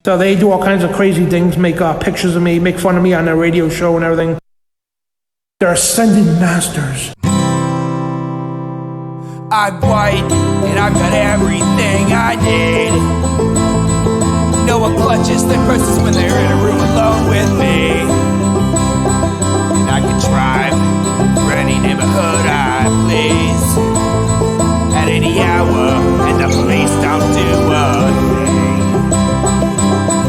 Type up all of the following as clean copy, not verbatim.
So they do all kinds of crazy things, make pictures of me, make fun of me on their radio show and everything. They're ascended masters. I'm white, and I've got everything I need. No one clutches their purses when they're in a room alone with me. And I can drive for any neighborhood I please at any hour, and the police don't do a thing.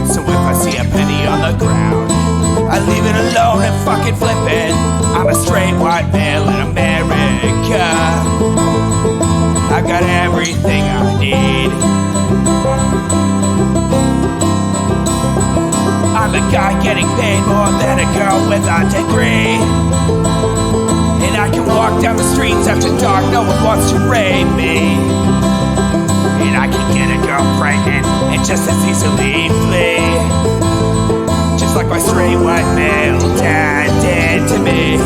So if I see a penny on the ground, I leave it alone and fucking flip it. I'm a straight white male in America. I've got everything I need. I'm a guy getting paid more than a girl with a degree. And I can walk down the streets after dark, no one wants to rape me. And I can get a girl pregnant and just as easily flee. Just like my straight white male dad did to me.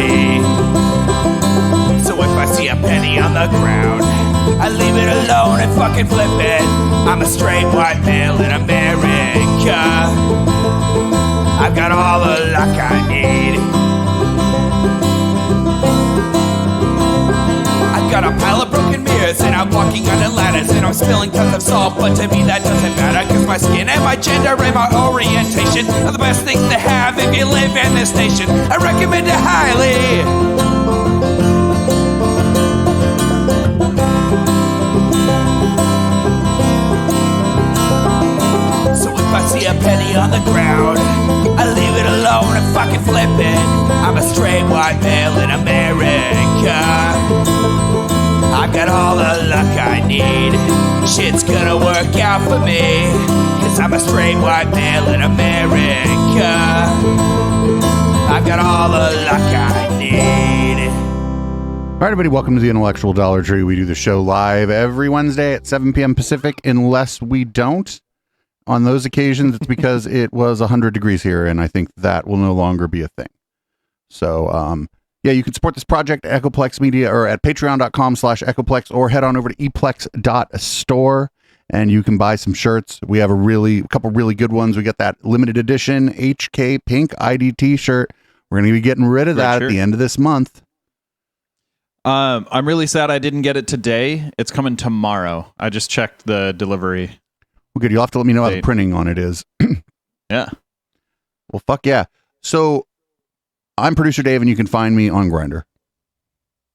So if I see a penny on the ground, I leave it alone and fucking flip it. I'm a straight white male in America. I've got all the luck I need. I've got a pile of broken mirrors and I'm walking under ladders and I'm spilling tons of salt, but to me that doesn't matter, cause my skin and my gender and my orientation are the best things to have if you live in this nation. I recommend it highly. If I see a penny on the ground, I leave it alone and fucking flip it. I'm a straight white male in America. I've got all the luck I need. Shit's gonna work out for me, cause I'm a straight white male in America. I've got all the luck I need. All right, everybody, welcome to the Intellectual Dollar Tree. We do the show live every Wednesday at 7 p.m. Pacific, unless we don't. On those occasions, it's because it was 100 degrees here, and I think that will no longer be a thing. So, yeah, you can support this project at Echoplex Media or at patreon.com/Echoplex, or head on over to eplex.store and you can buy some shirts. We have a couple really good ones. We got that limited edition HK Pink IDT shirt. We're going to be getting rid of that at the end of this month. I'm really sad I didn't get it today. It's coming tomorrow. I just checked the delivery. Well, good. You'll have to let me know how the printing on it is. Yeah. Well, fuck yeah. So I'm producer Dave, and you can find me on Grindr.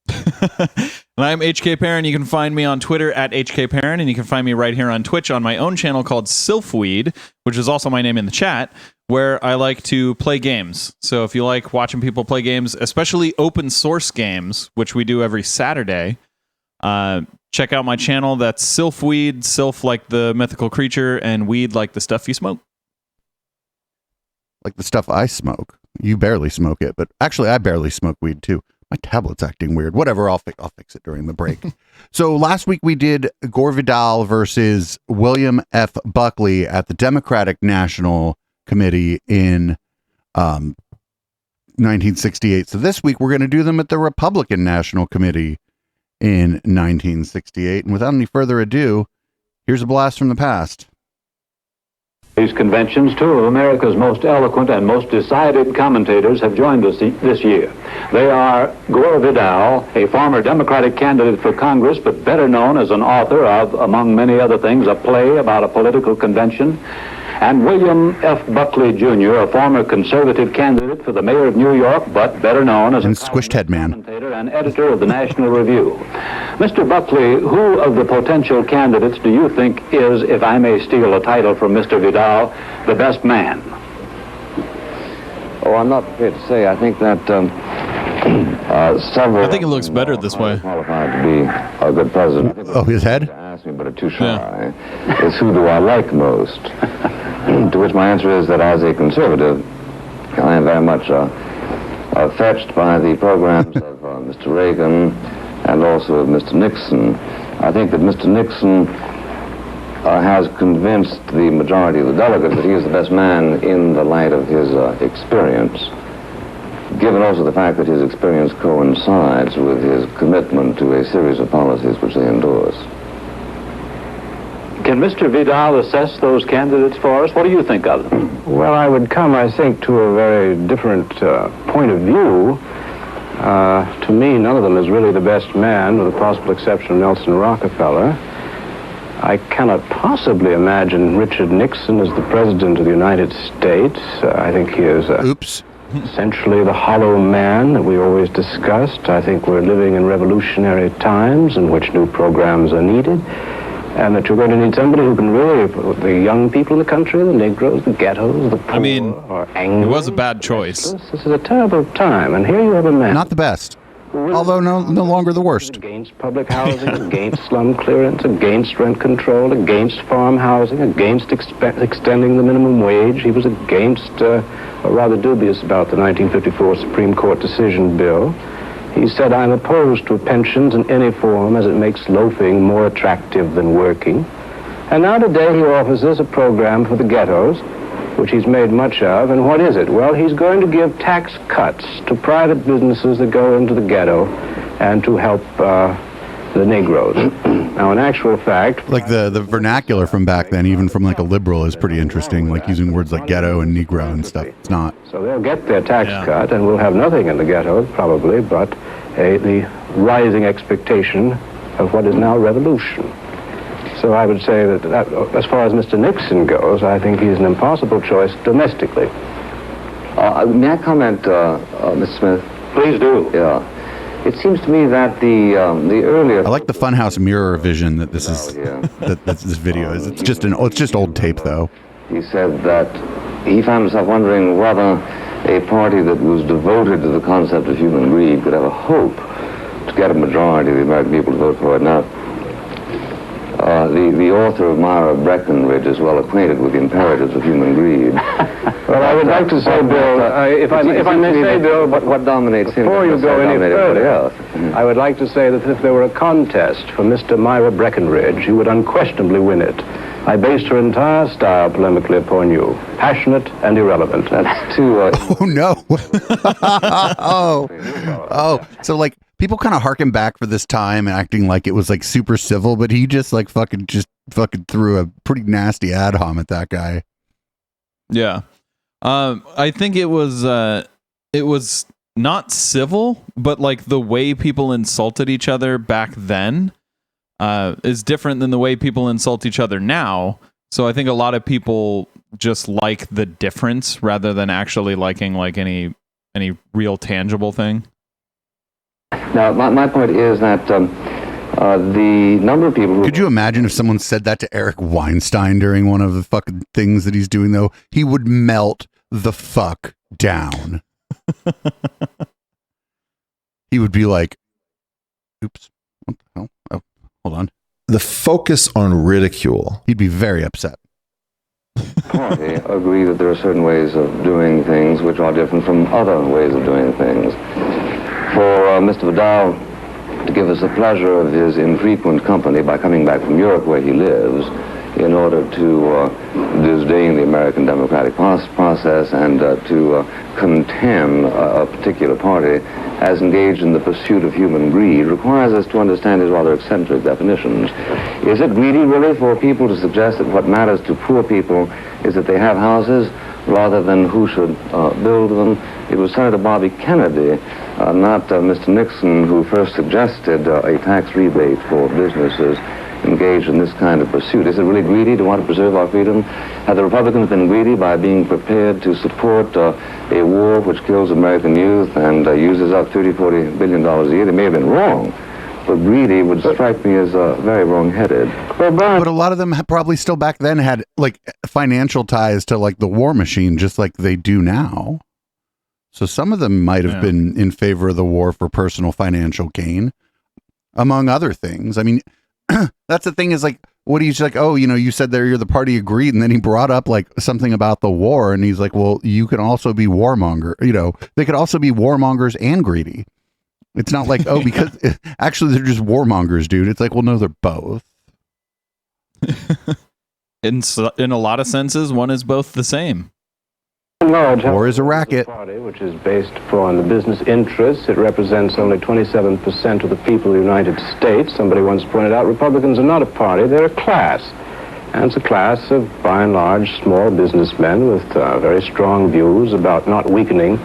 And I'm HK Perrin. You can find me on Twitter at HK Perrin, and you can find me right here on Twitch on my own channel called Sylphweed, which is also my name in the chat, where I like to play games. So if you like watching people play games, especially open source games, which we do every Saturday, check out my channel. That's Sylphweed, Sylph like the mythical creature, and weed like the stuff you smoke. Like the stuff I smoke. You barely smoke it, but actually I barely smoke weed too. My tablet's acting weird. Whatever, I'll fix it during the break. So last week we did Gore Vidal versus William F. Buckley at the Democratic National Committee in 1968. So this week we're going to do them at the Republican National Committee in 1968. And without any further ado, here's a blast from the past. These conventions, two of America's most eloquent and most decided commentators have joined us this year. They are Gore Vidal, a former Democratic candidate for Congress, but better known as an author of, among many other things, a play about a political convention, and William F. Buckley, Jr., a former conservative candidate for the mayor of New York, but better known as a Squished Head Man commentator and editor of the National Review. Mr. Buckley, who of the potential candidates do you think is, if I may steal a title from Mr. Vidal, the best man? Oh, I'm not prepared to say. I think that several... I think it looks better this way. ...qualified to be a good president. Oh, his head? Ask me, but are too shy. Is who do I like most? To which my answer is that as a conservative, I am very much fetched by the programs of Mr. Reagan and also of Mr. Nixon. I think that Mr. Nixon has convinced the majority of the delegates that he is the best man in the light of his experience, given also the fact that his experience coincides with his commitment to a series of policies which they endorse. Can Mr. Vidal assess those candidates for us? What do you think of them? Well, I would come, I think, to a very different point of view. To me, none of them is really the best man, with the possible exception of Nelson Rockefeller. I cannot possibly imagine Richard Nixon as the President of the United States. I think he is essentially the hollow man that we always discussed. I think we're living in revolutionary times in which new programs are needed, and that you're going to need somebody who can really, the young people in the country, the Negroes, the ghettos, the poor, I mean, are angry. it was a bad choice. This is a terrible time, and here you have a man. Not the best. Although no longer the worst. Against public housing, against slum clearance, against rent control, against farm housing, against extending the minimum wage. He was against, or rather dubious about the 1954 Supreme Court decision bill. He said, I'm opposed to pensions in any form as it makes loafing more attractive than working. And now today he offers us a program for the ghettos, which he's made much of. And what is it? Well, he's going to give tax cuts to private businesses that go into the ghetto and to help the Negroes. Now, in actual fact... Like the vernacular from back then, even from like a liberal, is pretty interesting, like using words like ghetto and Negro and stuff. It's not. So they'll get their tax cut, and we'll have nothing in the ghettos, probably, but the rising expectation of what is now revolution. So I would say that as far as Mr. Nixon goes, I think he's an impossible choice domestically. May I comment, Mr. Smith? Please do. Yeah. It seems to me that the earlier... I like the funhouse mirror vision that this is, that this video is. It's just old tape, though. He said that he found himself wondering whether a party that was devoted to the concept of human greed could have a hope to get a majority of the American people to vote for it. Now, the author of Myra Breckinridge is well acquainted with the imperatives of human greed. Well, I would like to say, Bill, if I may say, Bill, what dominates him? Before you go any further, Mm-hmm. I would like to say that if there were a contest for Mr. Myra Breckinridge, you would unquestionably win it. I based her entire style polemically upon you. Passionate and irrelevant. That's too... Oh, no. Oh, so like people kind of harken back for this time acting like it was like super civil, but he just like fucking threw a pretty nasty ad hom at that guy. Yeah. I think it was not civil, but like the way people insulted each other back then is different than the way people insult each other now. So I think a lot of people just like the difference rather than actually liking like any real tangible thing. Now, my point is that the number of people who... Could you imagine if someone said that to Eric Weinstein during one of the fucking things that he's doing, though? He would melt the fuck down. He would be like, oops, what the hell? Oh, hold on. The focus on ridicule. He'd be very upset. Party agree that there are certain ways of doing things which are different from other ways of doing things. For Mr. Vidal to give us the pleasure of his infrequent company by coming back from Europe where he lives in order to disdain the American democratic process and to contemn a particular party as engaged in the pursuit of human greed requires us to understand his rather eccentric definitions. Is it greedy really for people to suggest that what matters to poor people is that they have houses rather than who should build them? It was Senator Bobby Kennedy, not Mr. Nixon, who first suggested a tax rebate for businesses engaged in this kind of pursuit. Is it really greedy to want to preserve our freedom? Have the Republicans been greedy by being prepared to support a war which kills American youth and uses up $30-40 billion a year? They may have been wrong, but greedy would strike me as very wrong-headed. But a lot of them probably still back then had like financial ties to like the war machine, just like they do now. So some of them might have been in favor of the war for personal financial gain, among other things. I mean, that's the thing is like, what he's like, oh, you know, you said there you're the party agreed. And then he brought up like something about the war. And he's like, well, you can also be warmonger. You know, they could also be warmongers and greedy. It's not like, oh, because actually they're just warmongers, dude. It's like, well, no, they're both. In a lot of senses, one is both the same. War is a racket. Party, which is based upon the business interests. It represents only 27% of the people of the United States. Somebody once pointed out Republicans are not a party, they're a class. And it's a class of, by and large, small businessmen with very strong views about not weakening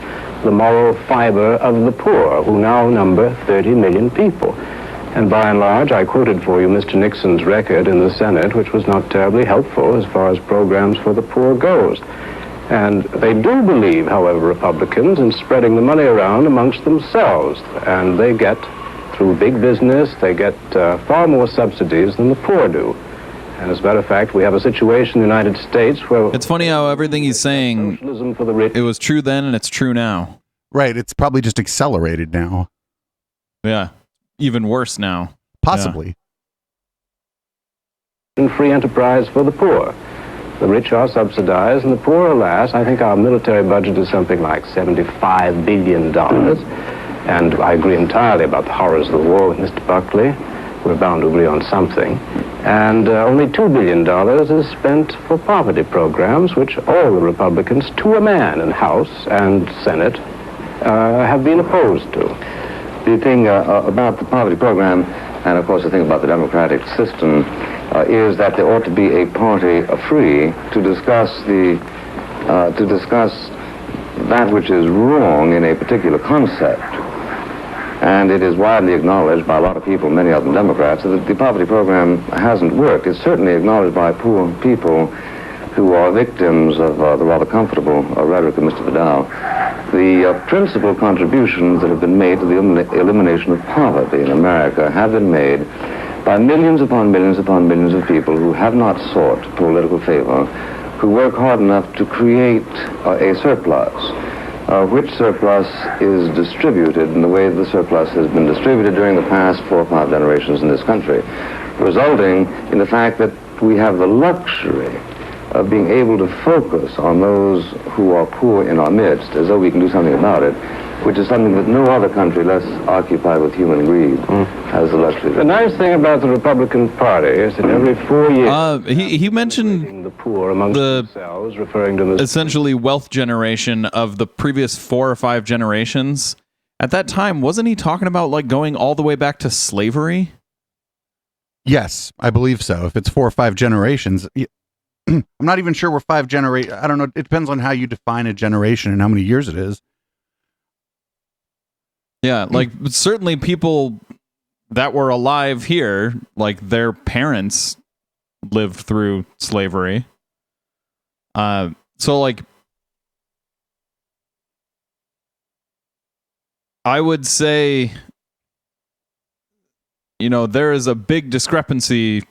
the moral fiber of the poor, who now number 30 million people. And by and large, I quoted for you Mr. Nixon's record in the Senate, which was not terribly helpful as far as programs for the poor goes. And they do believe, however, Republicans, in spreading the money around amongst themselves. And they get, through big business, they get far more subsidies than the poor do. And as a matter of fact, we have a situation in the United States where... It's funny how everything he's saying, socialism for the rich. it was true then and it's true now. Right. It's probably just accelerated now. Yeah. Even worse now. Possibly. And free enterprise for the poor. The rich are subsidized, and the poor, alas, I think our military budget is something like $75 billion. And I agree entirely about the horrors of the war with Mr. Buckley. We're bound to agree on something. And only $2 billion is spent for poverty programs, which all the Republicans, to a man in House and Senate, have been opposed to. The thing about the poverty program, and of course the thing about the democratic system, is that there ought to be a party free to discuss that which is wrong in a particular concept. And it is widely acknowledged by a lot of people, many of them Democrats, that the poverty program hasn't worked. It's certainly acknowledged by poor people who are victims of the rather comfortable rhetoric of Mr. Vidal. The principal contributions that have been made to the elimination of poverty in America have been made by millions upon millions upon millions of people who have not sought political favor, who work hard enough to create a surplus, which surplus is distributed in the way the surplus has been distributed during the past 4 or 5 generations in this country, resulting in the fact that we have the luxury of being able to focus on those who are poor in our midst, as though we can do something about it, which is something that no other country less occupied with human greed has the luxury. The nice thing about the Republican Party is that every 4 years... He mentioned the poor amongst themselves, referring to them as... essentially wealth generation of the previous 4 or 5 generations. At that time, wasn't he talking about like going all the way back to slavery? Yes, I believe so. If it's 4 or 5 generations... I'm not even sure we're 5 generations. I don't know. It depends on how you define a generation and how many years it is. Yeah, like certainly people that were alive here, like their parents lived through slavery. So like I would say, you know, there is a big discrepancy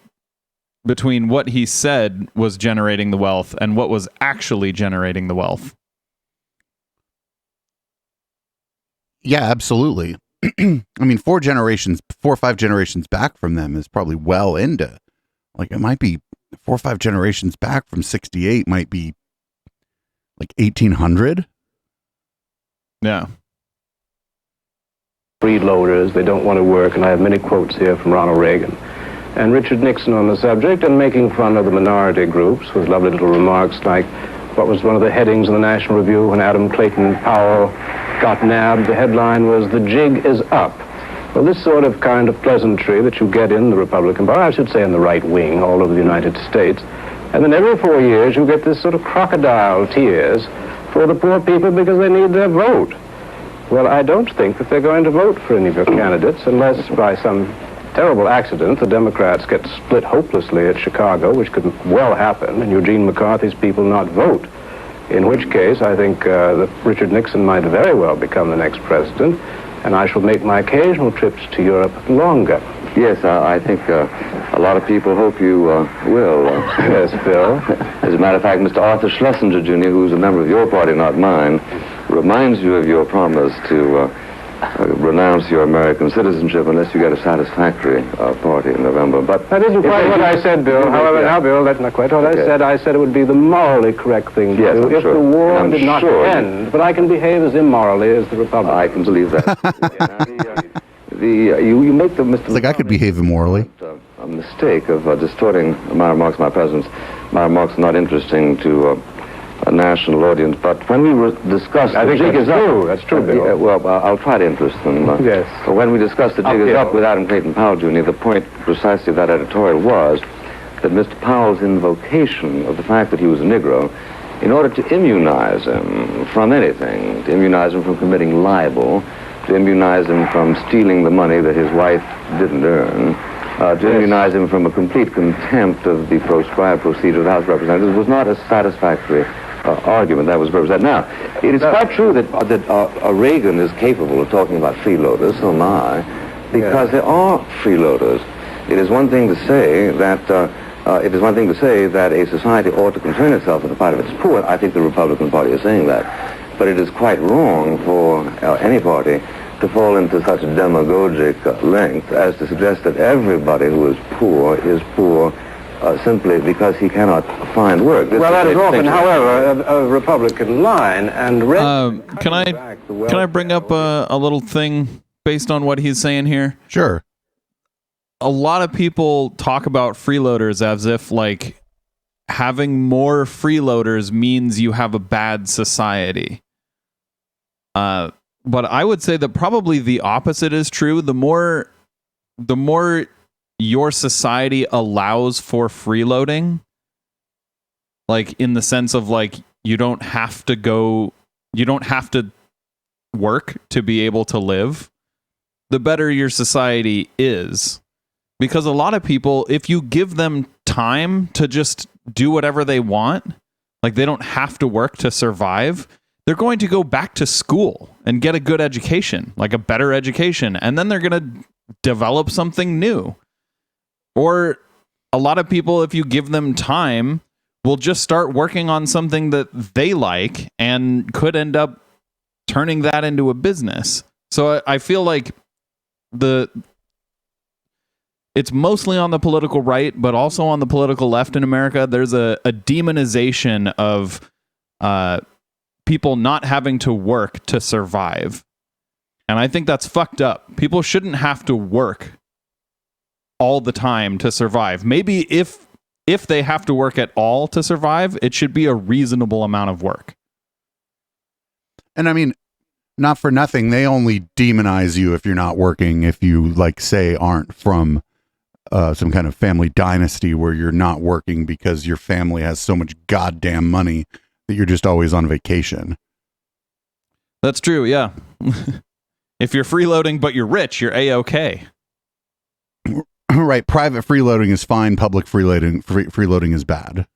between what he said was generating the wealth and what was actually generating the wealth. Yeah, absolutely. I mean, 4 or 5 generations back from them is probably well into, like, it might be 4 or 5 generations back from 68 might be like 1800. Yeah. Freeloaders, they don't want to work, and I have many quotes here from Ronald Reagan and Richard Nixon on the subject, and making fun of the minority groups with lovely little remarks like what was one of the headings in the National Review when Adam Clayton Powell got nabbed. The headline was, "The jig is up." Well, this sort of kind of pleasantry that you get in the Republican Party, I should say in the right wing all over the United States, and then every 4 years you get this sort of crocodile tears for the poor people because they need their vote. Well, I don't think that they're going to vote for any of your candidates unless by some terrible accident the Democrats get split hopelessly at Chicago, which could well happen, and Eugene McCarthy's people not vote. In which case, I think that Richard Nixon might very well become the next president, and I shall make my occasional trips to Europe longer. Yes, I think a lot of people hope you will. Yes, Bill. As a matter of fact, Mr. Arthur Schlesinger, Jr., who's a member of your party, not mine, reminds you of your promise to renounce your American citizenship unless you get a satisfactory party in November. But that isn't quite what I said, Bill. However, now, Bill, that's not quite what I said. I said it would be the morally correct thing to do if the war did not end. But I can behave as immorally as the Republican. I can believe that. You make the Mr. It's like I could behave immorally. A mistake of distorting my remarks, my presence. My remarks are not interesting to a national audience, but when we discussed I think that's true. That's true, Bill. Well, I'll try to interest them. Yes. When we discussed the jig is up with Adam Clayton Powell, Jr., the point precisely of that editorial was that Mr. Powell's invocation of the fact that he was a Negro, in order to immunize him from anything, to immunize him from committing libel, to immunize him from stealing the money that his wife didn't earn, to immunize him from a complete contempt of the proscribed procedure of the House of Representatives, was not a satisfactory argument that was represented. Now, it is quite true that Reagan is capable of talking about freeloaders, so am I, because there are freeloaders. It is one thing to say that a society ought to concern itself with the plight of its poor. I think the Republican Party is saying that. But it is quite wrong for any party to fall into such demagogic length as to suggest that everybody who is poor simply because he cannot find work. Well, that is often, however, a Republican line. And can I bring up a little thing based on what he's saying here? Sure. A lot of people talk about freeloaders as if like having more freeloaders means you have a bad society. But I would say that probably the opposite is true. The more your society allows for freeloading, like in the sense of like you don't have to work to be able to live, the better your society is. Because a lot of people, if you give them time to just do whatever they want, like they don't have to work to survive, they're going to go back to school and get a good education, like a better education, and then they're going to develop something new. Or a lot of people, if you give them time, will just start working on something that they like and could end up turning that into a business. So I feel like it's mostly on the political right, but also on the political left in America. There's a demonization of people not having to work to survive. And I think that's fucked up. People shouldn't have to work all the time to survive. Maybe if they have to work at all to survive, it should be a reasonable amount of work. And I mean, not for nothing, they only demonize you if you're not working, if you, like, say, aren't from some kind of family dynasty where you're not working because your family has so much goddamn money that you're just always on vacation. That's true, yeah. If you're freeloading but you're rich, you're A-okay. Right, private freeloading is fine, public freeloading is bad.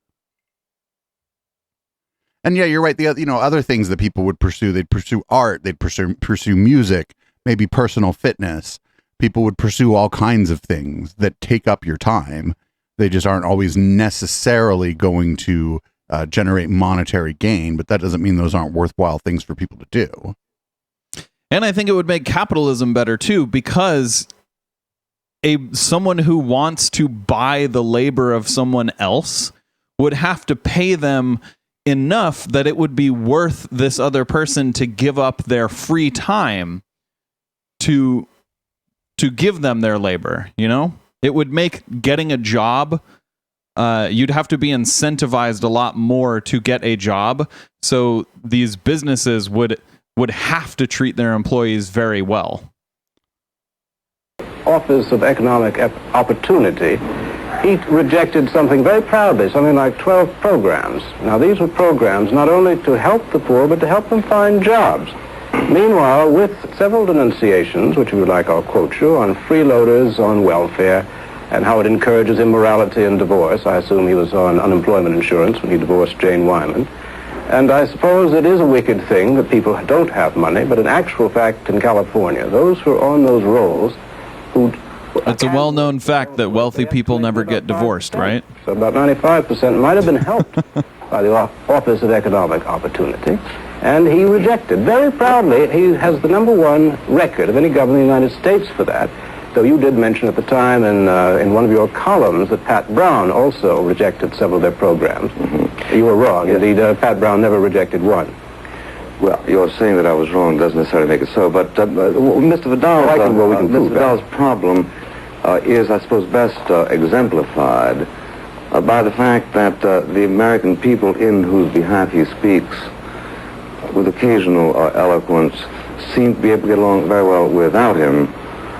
And yeah, you're right. The other things that people would pursue, they'd pursue art, they'd pursue music, maybe personal fitness. People would pursue all kinds of things that take up your time. They just aren't always necessarily going to generate monetary gain, but that doesn't mean those aren't worthwhile things for people to do. And I think it would make capitalism better too, because someone who wants to buy the labor of someone else would have to pay them enough that it would be worth this other person to give up their free time to give them their labor, you know? It would make getting a job, you'd have to be incentivized a lot more to get a job, so these businesses would have to treat their employees very well. Office of Economic Opportunity, he rejected something very proudly, something like 12 programs. Now, these were programs not only to help the poor, but to help them find jobs. Meanwhile, with several denunciations, which we would like I'll quote you, on freeloaders, on welfare, and how it encourages immorality and divorce. I assume he was on unemployment insurance when he divorced Jane Wyman. And I suppose it is a wicked thing that people don't have money, but in actual fact, in California, those who are on those rolls, it's a well-known fact that wealthy people never get divorced, right? So about 95% might have been helped by the Office of Economic Opportunity. And he rejected, very proudly, he has the #1 record of any governor in the United States for that. Though you did mention at the time in one of your columns that Pat Brown also rejected several of their programs. Mm-hmm. You were wrong. Yes. Indeed, Pat Brown never rejected one. Well, you're saying that I was wrong doesn't necessarily make it so, but Mr. Vidal, Mr. Vidal's problem is, I suppose, best exemplified by the fact that the American people in whose behalf he speaks, with occasional eloquence, seem to be able to get along very well without him.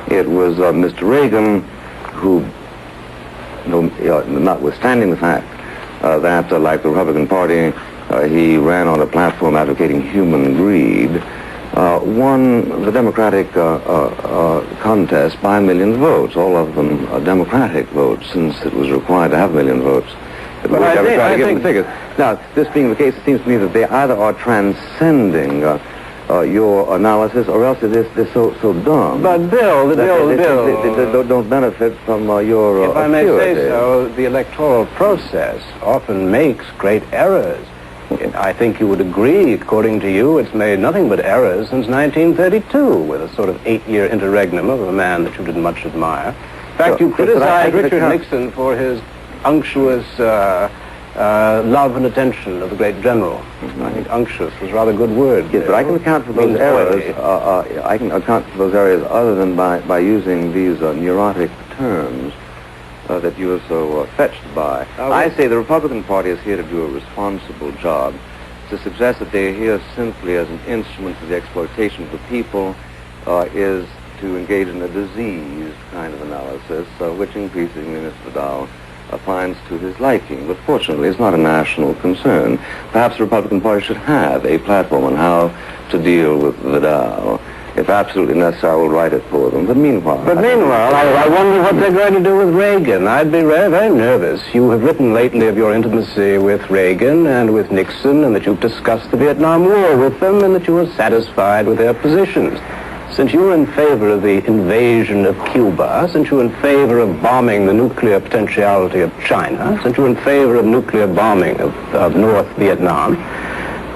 It was Mr. Reagan who notwithstanding the fact that, like the Republican Party, he ran on a platform advocating human greed, won the Democratic contest by 1 million votes, all of them Democratic votes, since it was required to have 1 million votes. But I think the figures. Now, this being the case, it seems to me that they either are transcending your analysis, or else they're so dumb. But Bill, they don't benefit from your if I may purity. say so, the electoral process often makes great errors. I think you would agree, according to you, it's made nothing but errors since 1932, with a sort of 8-year interregnum of a man that you didn't much admire. In fact, you criticized Richard Nixon for his unctuous love and attention of the great general. I think unctuous was a rather good word. Yes, but I can account for those errors. I can account for those errors other than by using these neurotic terms that you are so fetched by. I say the Republican Party is here to do a responsible job. To suggest that they are here simply as an instrument for the exploitation of the people is to engage in a diseased kind of analysis, which increasingly Mr. Vidal finds to his liking. But fortunately, it's not a national concern. Perhaps the Republican Party should have a platform on how to deal with Vidal. If absolutely necessary, I will write it for them. But meanwhile, I wonder what they're going to do with Reagan. I'd be very, very nervous. You have written lately of your intimacy with Reagan and with Nixon, and that you've discussed the Vietnam War with them, and that you are satisfied with their positions. Since you're in favor of the invasion of Cuba, since you're in favor of bombing the nuclear potentiality of China, since you're in favor of nuclear bombing of North Vietnam,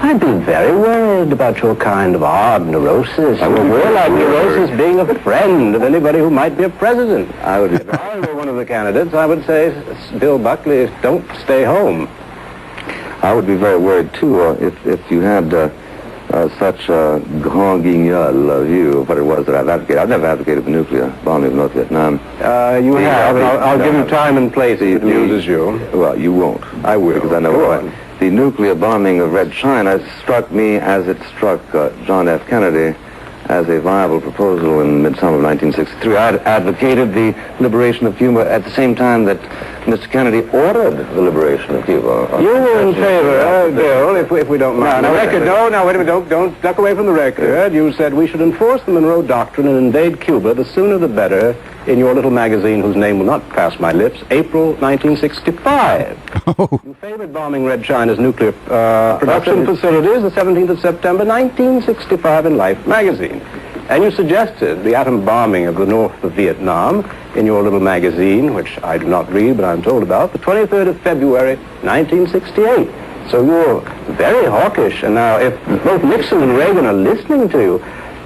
I'd be very worried about your kind of odd neurosis. I would more like neurosis being a friend of anybody who might be a president. If I were one of the candidates, I would say, Bill Buckley, don't stay home. I would be very worried, too, if you had such a grand guignol view of what it was that I've advocated. I've never advocated the nuclear bombing of North Vietnam. You have, and I'll give you time and place if it amuses you. Well, you won't. I will. Because I know why. The nuclear bombing of Red China struck me as it struck John F. Kennedy as a viable proposal in midsummer of 1963. I advocated the liberation of Cuba at the same time that Mr. Kennedy ordered the liberation of Cuba. You were in favor, Bill, if we don't mind. No, wait a minute, don't duck away from the record. You said we should enforce the Monroe Doctrine and invade Cuba, the sooner the better, in your little magazine whose name will not pass my lips, April 1965. You favored bombing Red China's nuclear production facilities the 17th of September 1965 in Life magazine. And you suggested the atom bombing of the north of Vietnam in your little magazine, which I do not read, but I'm told about, the 23rd of February, 1968. So you're very hawkish. And now, if both Nixon and Reagan are listening to you,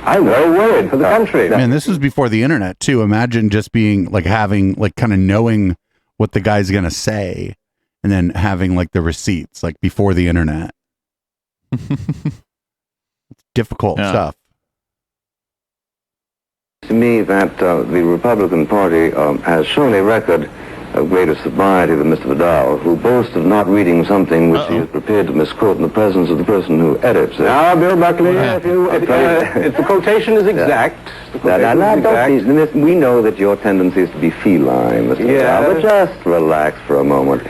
I'm very worried for the country. Man, this was before the internet, too. Imagine just being, like, having, like, kind of knowing what the guy's going to say, and then having, like, the receipts, like, before the internet. It's difficult stuff. To me, that the Republican Party has shown a record of greater sobriety than Mr. Vidal, who boasts of not reading something which he is prepared to misquote in the presence of the person who edits it. Now, Bill Buckley, if the quotation is exact... We know that your tendency is to be feline, Mr. Vidal, but just relax for a moment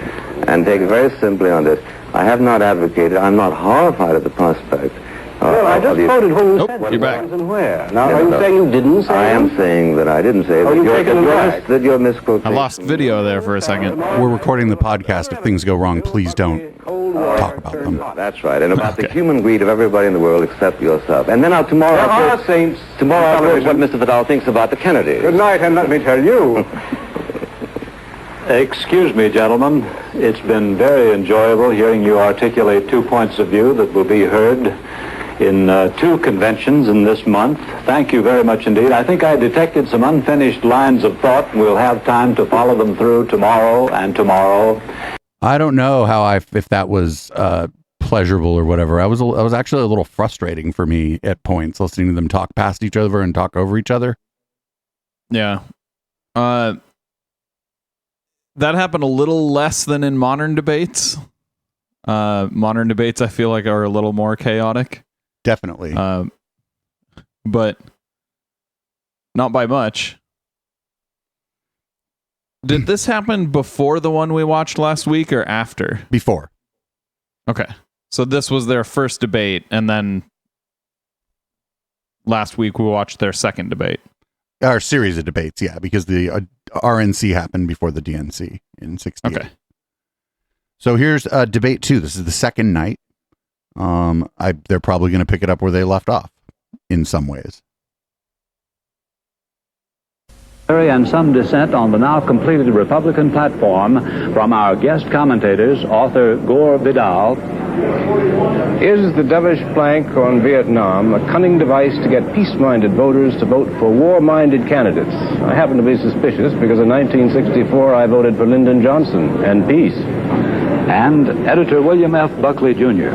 and take it very simply on this. I have not advocated, I'm not horrified at the prospect. Well, I just quoted who you said what you're back. And where. Now, are you saying you didn't say I am saying that I didn't say that you're misquoting. I lost video there for a second. We're recording the podcast. If things go wrong, please don't talk about them. That's right. And about the human greed of everybody in the world except yourself. And then tomorrow I'll what Mr. Vidal thinks about the Kennedys. Good night, and let me tell you. Excuse me, gentlemen. It's been very enjoyable hearing you articulate 2 points of view that will be heard in 2 conventions in this month. Thank you very much indeed. I think I detected some unfinished lines of thought, and we'll have time to follow them through tomorrow and tomorrow. I don't know if that was pleasurable or whatever. I was actually a little frustrating for me at points, listening to them talk past each other and talk over each other. Yeah. That happened a little less than in modern debates. Modern debates, I feel like, are a little more chaotic. Definitely. But not by much. Did this happen before the one we watched last week or after? Before. Okay. So this was their first debate, and then last week we watched their second debate. Our series of debates, yeah, because the RNC happened before the DNC in 68. Okay. So here's debate 2. This is the second night. They're probably going to pick it up where they left off in some ways. And some dissent on the now completed Republican platform from our guest commentators, author Gore Vidal. Is the dovish plank on Vietnam a cunning device to get peace-minded voters to vote for war-minded candidates? I happen to be suspicious because in 1964 I voted for Lyndon Johnson and peace. And editor William F. Buckley, Jr.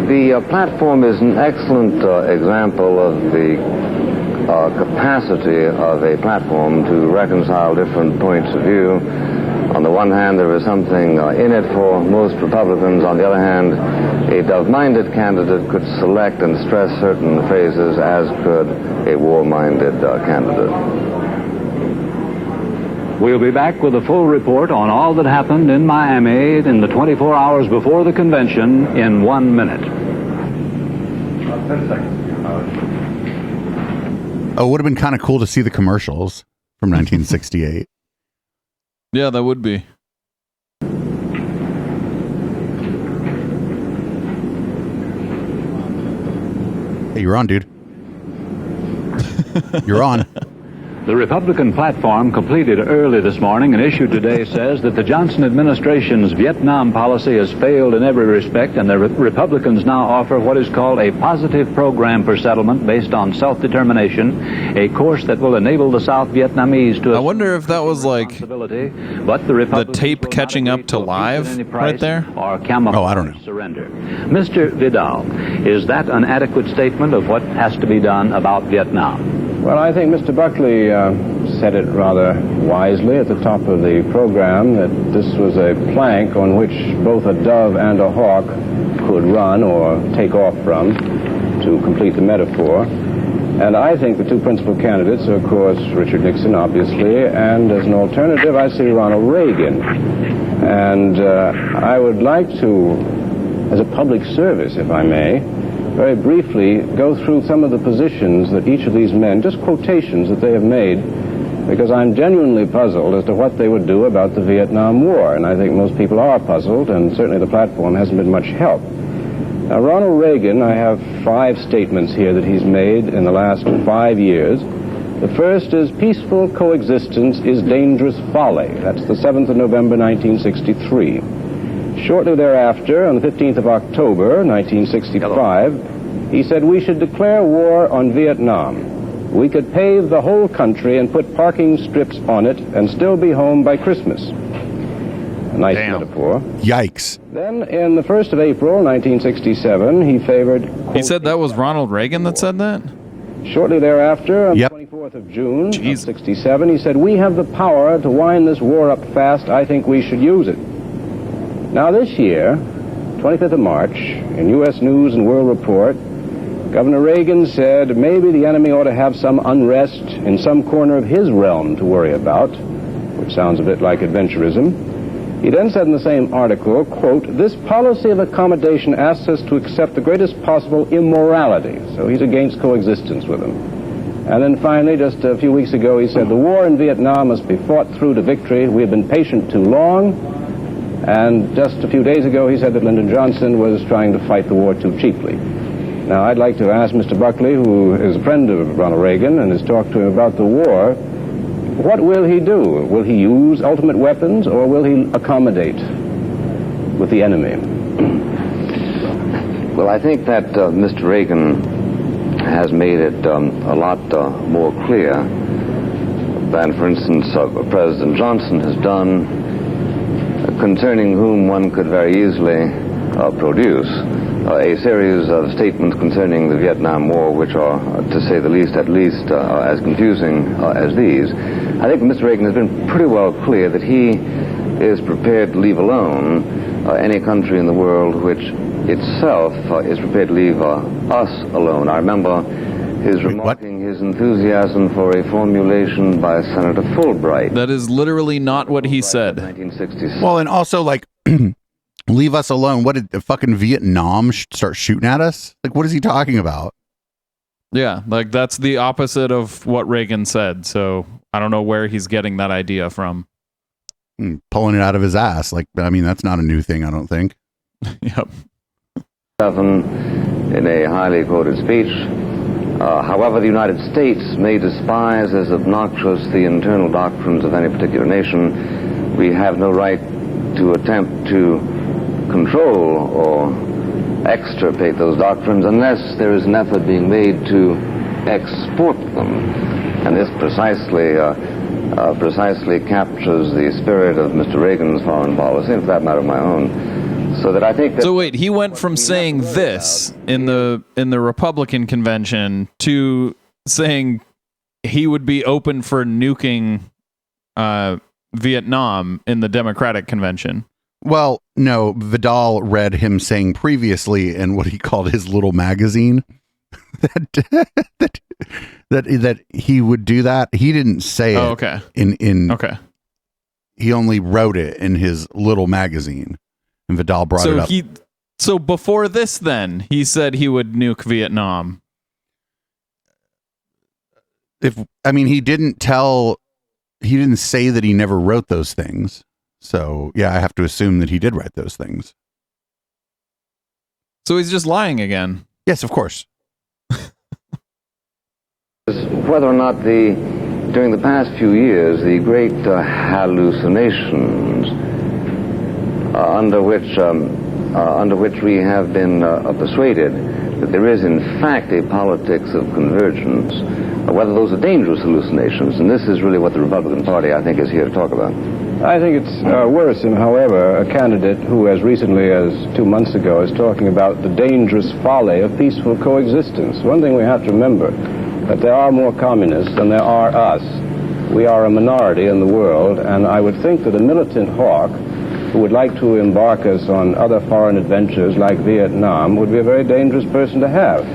The platform is an excellent example of the capacity of a platform to reconcile different points of view. On the one hand, there is something in it for most Republicans. On the other hand, a dove-minded candidate could select and stress certain phrases, as could a war-minded candidate. We'll be back with a full report on all that happened in Miami in the 24 hours before the convention in 1 minute. 10 seconds. Oh, it would have been kind of cool to see the commercials from 1968. Yeah, that would be. Hey, you're on, dude. You're on. The Republican platform, completed early this morning and issued today, says that the Johnson administration's Vietnam policy has failed in every respect, and the Republicans now offer what is called a positive program for settlement based on self-determination, a course that will enable the South Vietnamese to... I wonder if that was like but the tape catching up to live right there? Or Oh, I don't know. surrender. Mr. Vidal, is that an adequate statement of what has to be done about Vietnam? Well, I think Mr. Buckley said it rather wisely at the top of the program, that this was a plank on which both a dove and a hawk could run or take off from, to complete the metaphor. And I think the two principal candidates are, of course, Richard Nixon, obviously, and as an alternative, I see Ronald Reagan. And I would like to, as a public service, if I may, very briefly go through some of the positions that each of these men, just quotations that they have made, because I'm genuinely puzzled as to what they would do about the Vietnam War, and I think most people are puzzled, and certainly the platform hasn't been much help. Now, Ronald Reagan, I have 5 statements here that he's made in the last 5 years. The first is, peaceful coexistence is dangerous folly. That's the 7th of November, 1963. Shortly thereafter, on the 15th of October, 1965, he said we should declare war on Vietnam. We could pave the whole country and put parking strips on it and still be home by Christmas. A nice metaphor. Yikes. Then, in the 1st of April, 1967, he favored... He said that was Ronald Reagan that said that? Shortly thereafter, on Yep. the 24th of June of 67, he said, we have the power to wind this war up fast. I think we should use it. Now this year, 25th of March, in U.S. News and World Report, Governor Reagan said maybe the enemy ought to have some unrest in some corner of his realm to worry about, which sounds a bit like adventurism. He then said in the same article, quote, this policy of accommodation asks us to accept the greatest possible immorality. So he's against coexistence with them. And then finally, just a few weeks ago, he said the war in Vietnam must be fought through to victory. We have been patient too long. And just a few days ago, he said that Lyndon Johnson was trying to fight the war too cheaply. Now, I'd like to ask Mr. Buckley, who is a friend of Ronald Reagan and has talked to him about the war, what will he do? Will he use ultimate weapons, or will he accommodate with the enemy? Well, I think that Mr. Reagan has made it a lot more clear than, for instance, President Johnson has done, concerning whom one could very easily produce a series of statements concerning the Vietnam War, which are, to say the least, at least as confusing as these. I think Mr. Reagan has been pretty well clear that he is prepared to leave alone any country in the world which itself is prepared to leave us alone. I remember his remarking his enthusiasm for a formulation by Senator Fulbright. That is literally not what he said. 1966. Well, and also, like, leave us alone. What did the fucking Vietnam start shooting at us? Like, what is he talking about? Yeah, like that's the opposite of what Reagan said. So I don't know where he's getting that idea from. Pulling it out of his ass. Like, I mean, that's not a new thing, I don't think. Yep. In a highly quoted speech, however, the United States may despise as obnoxious the internal doctrines of any particular nation, we have no right to attempt to control or extirpate those doctrines unless there is an effort being made to export them. And this precisely captures the spirit of Mr. Reagan's foreign policy, and for that matter, my own. So that I think that. So wait, he went from saying this in the Republican convention to saying he would be open for nuking Vietnam in the Democratic convention. Well, no, Vidal read him saying previously in what he called his little magazine that he would do that. He didn't say it. Oh, okay. Okay. He only wrote it in his little magazine, and Vidal brought it up. So before this, then he said he would nuke Vietnam. He didn't say that he never wrote those things. So, yeah, I have to assume that he did write those things. So he's just lying again. Yes, of course. Whether or not during the past few years, the great hallucinations under which we have been persuaded that there is in fact a politics of convergence, whether those are dangerous hallucinations, and this is really what the Republican Party, I think, is here to talk about. I think it's worrisome, however, a candidate who as recently as 2 months ago is talking about the dangerous folly of peaceful coexistence. One thing we have to remember, that there are more communists than there are us. We are a minority in the world, and I would think that a militant hawk who would like to embark us on other foreign adventures like Vietnam would be a very dangerous person to have.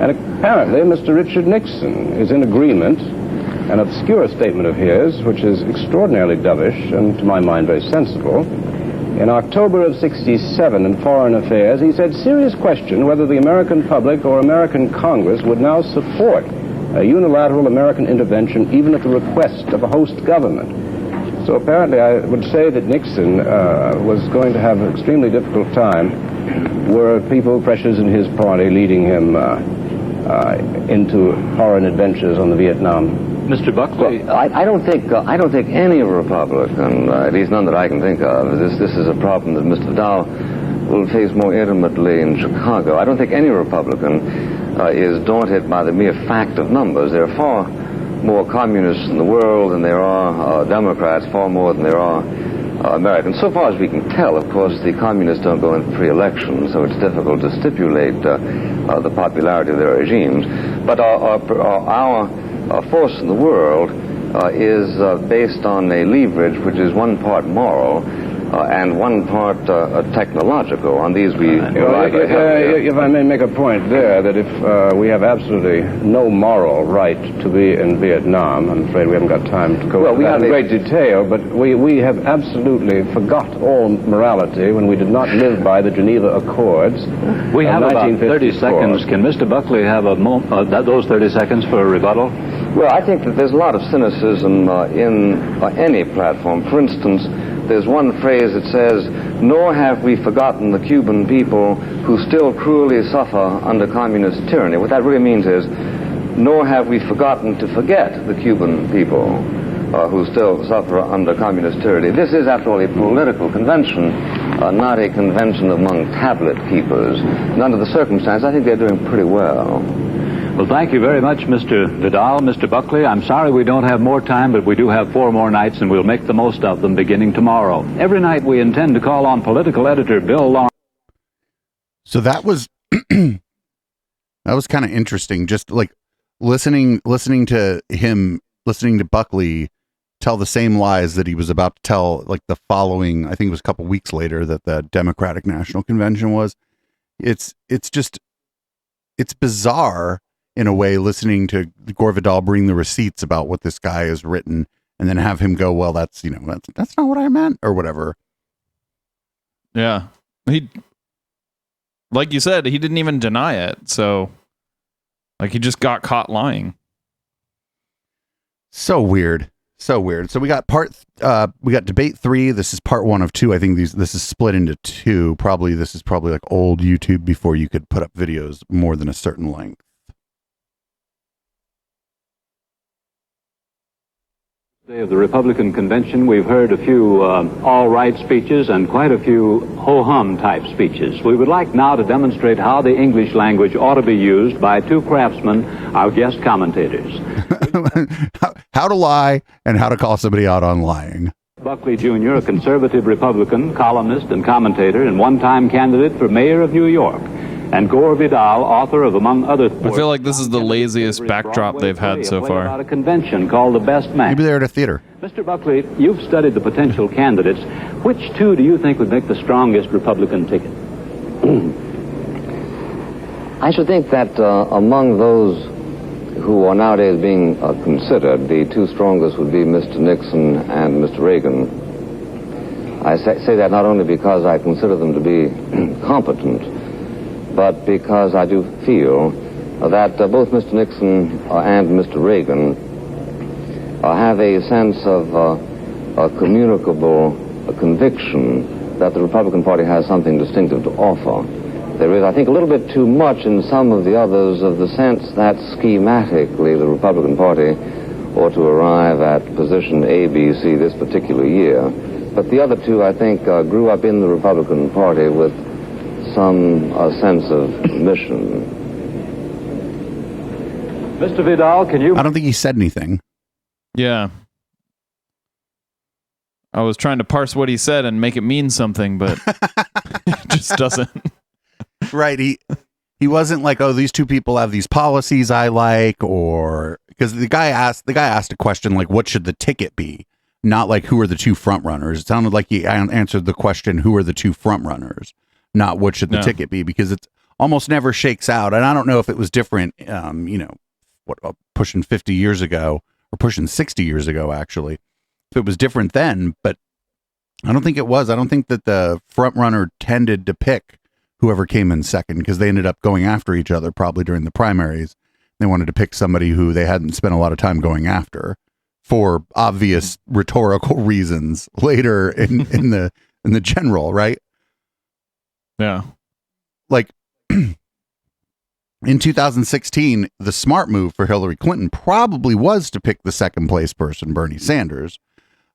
And apparently Mr. Richard Nixon is in agreement. An obscure statement of his, which is extraordinarily dovish and to my mind very sensible. In October of '67 in Foreign Affairs, he said, serious question whether the American public or American Congress would now support a unilateral American intervention even at the request of a host government. So apparently I would say that Nixon was going to have an extremely difficult time were people, pressures in his party, leading him into foreign adventures on the Vietnam. Mr. Buckley, well, I don't think any Republican, at least none that I can think of. This is a problem that Mr. Vidal will face more intimately in Chicago. I don't think any Republican is daunted by the mere fact of numbers. There are far more communists in the world than there are Democrats, far more than there are Americans. So far as we can tell, of course, the communists don't go in free elections, so it's difficult to stipulate the popularity of their regimes. But our force in the world is based on a leverage which is one part moral and one part technological. On these we rely very heavily. If I may make a point there, that if we have absolutely no moral right to be in Vietnam, I'm afraid we haven't got time to go into that in great detail, but we have absolutely forgot all morality when we did not live by the Geneva Accords. We have about 30 seconds. Can Mr. Buckley have those 30 seconds for a rebuttal? Well, I think that there's a lot of cynicism in any platform. For instance, there's one phrase that says, nor have we forgotten the Cuban people who still cruelly suffer under communist tyranny. What that really means is, nor have we forgotten to forget the Cuban people who still suffer under communist tyranny. This is, after all, a political convention, not a convention among tablet keepers. And under the circumstances, I think they're doing pretty well. Well, thank you very much, Mr. Vidal. Mr. Buckley, I'm sorry we don't have more time, but we do have 4 more nights, and we'll make the most of them beginning tomorrow. Every night we intend to call on political editor Bill Long. So that was that was kind of interesting. Just like listening to Buckley tell the same lies that he was about to tell, like the following, I think it was a couple weeks later that the Democratic National Convention was. It's bizarre. in a way, listening to Gore Vidal bring the receipts about what this guy has written, and then have him go, well, that's not what I meant, or whatever. Yeah. He, like you said, he didn't even deny it. So, like, he just got caught lying. So weird. So weird. So we got debate 3. This is part 1 of 2. I think this is split into 2. This is probably like old YouTube before you could put up videos more than a certain length. Day of the Republican convention, we've heard a few all-right speeches and quite a few ho-hum type speeches. We would like now to demonstrate how the English language ought to be used by 2 craftsmen, our guest commentators. How to lie and how to call somebody out on lying. Buckley Jr., a conservative Republican, columnist and commentator, and one-time candidate for mayor of New York. And Gore Vidal, author of, among other things, I feel like this is the laziest backdrop they've had so far. About a convention called the Best Man. Maybe they're at a theater. Mr. Buckley, you've studied the potential candidates. Which 2 do you think would make the strongest Republican ticket? I should think that among those who are nowadays being considered, the 2 strongest would be Mr. Nixon and Mr. Reagan. I say that not only because I consider them to be competent, but because I do feel that both Mr. Nixon and Mr. Reagan have a sense of a communicable conviction that the Republican Party has something distinctive to offer. There is, I think, a little bit too much in some of the others of the sense that schematically the Republican Party ought to arrive at position A, B, C this particular year. But the other 2, I think, grew up in the Republican Party with some sense of mission. Mr. Vidal, can you... I don't think he said anything. Yeah. I was trying to parse what he said and make it mean something, but it just doesn't. Right. He wasn't like, oh, these 2 people have these policies I like, or because the guy asked a question like, what should the ticket be? Not like, who are the 2 front runners? It sounded like he answered the question, who are the 2 front runners? Not what should the ticket be, because it's almost never shakes out. And I don't know if it was different, pushing 50 years ago or pushing 60 years ago, actually, if it was different then, but I don't think it was. I don't think that the front runner tended to pick whoever came in second, because they ended up going after each other probably during the primaries. They wanted to pick somebody who they hadn't spent a lot of time going after for obvious rhetorical reasons later in the general, right? Yeah. Like in 2016, the smart move for Hillary Clinton probably was to pick the second place person, Bernie Sanders.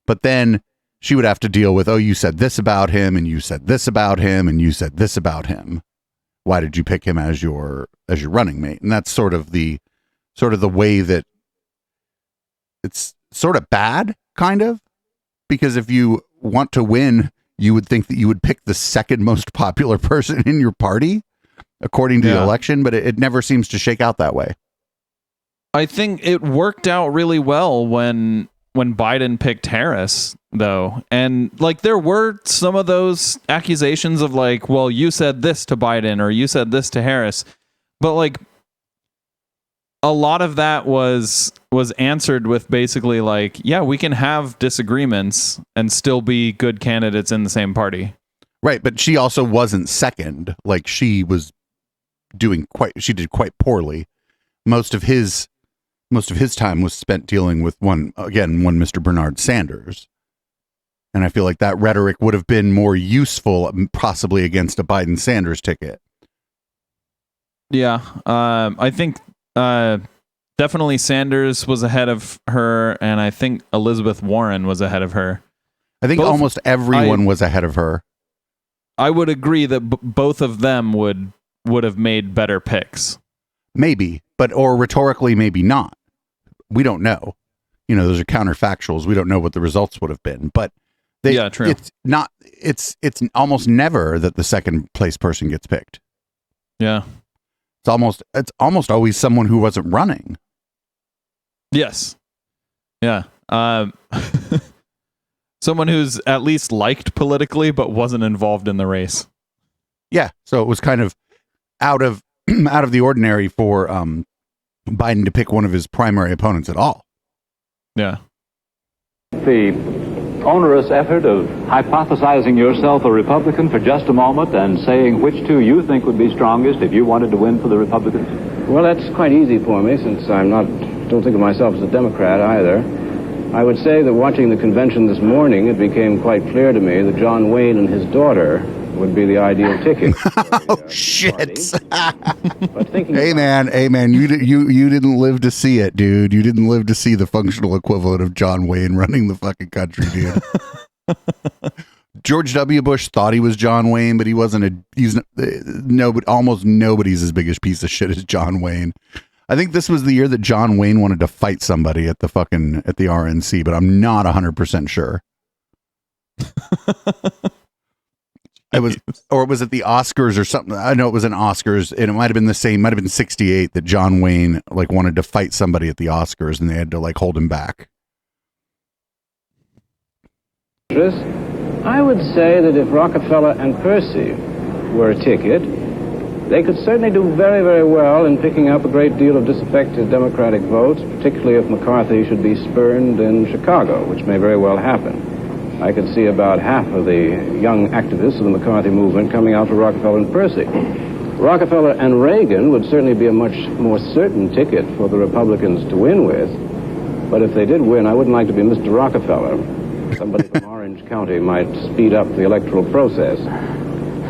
But then she would have to deal with, oh, you said this about him, and you said this about him, and you said this about him. Why did you pick him as your running mate? And that's sort of the way that it's sort of bad, kind of, because if you want to win, you would think that you would pick the second most popular person in your party, according to the election, but it never seems to shake out that way. I think it worked out really well when Biden picked Harris, though. And like, there were some of those accusations of like, well, you said this to Biden or you said this to Harris. But like, a lot of that was answered with basically like, yeah, we can have disagreements and still be good candidates in the same party. Right. But she also wasn't second. Like, she did quite poorly. Most of his time was spent dealing with one Mr. Bernard Sanders. And I feel like that rhetoric would have been more useful, possibly against a Biden Sanders ticket. Yeah. I think definitely Sanders was ahead of her, and I think Elizabeth Warren was ahead of her. I think almost everyone was ahead of her. I would agree that both of them would have made better picks. Maybe, or rhetorically, maybe not. We don't know. Those are counterfactuals. We don't know what the results would have been, but true. It's almost never that the second place person gets picked. Yeah. It's almost always someone who wasn't running. Yes. Yeah. Someone who's at least liked politically, but wasn't involved in the race. Yeah. So it was kind of out of the ordinary for Biden to pick one of his primary opponents at all. Yeah. The onerous effort of hypothesizing yourself a Republican for just a moment and saying which two you think would be strongest if you wanted to win for the Republicans? Well, that's quite easy for me, since don't think of myself as a Democrat either. I would say that watching the convention this morning, it became quite clear to me that John Wayne and his daughter would be the ideal ticket. Oh, shit. But thinking Hey man, you didn't live to see it, dude. You didn't live to see the functional equivalent of John Wayne running the fucking country, dude. George W. Bush thought he was John Wayne, but he wasn't. Almost nobody's as big a piece of shit as John Wayne. I think this was the year that John Wayne wanted to fight somebody at the RNC, but I'm not 100% sure. It was at the Oscars or something. I know it was an Oscars, and it might have been the same. Might have been 1968 that John Wayne wanted to fight somebody at the Oscars, and they had to hold him back. I would say that if Rockefeller and Percy were a ticket, they could certainly do very, very well in picking up a great deal of disaffected Democratic votes, particularly if McCarthy should be spurned in Chicago, which may very well happen. I could see about half of the young activists of the McCarthy movement coming out for Rockefeller and Percy. Rockefeller and Reagan would certainly be a much more certain ticket for the Republicans to win with. But if they did win, I wouldn't like to be Mr. Rockefeller. Somebody from Orange County might speed up the electoral process.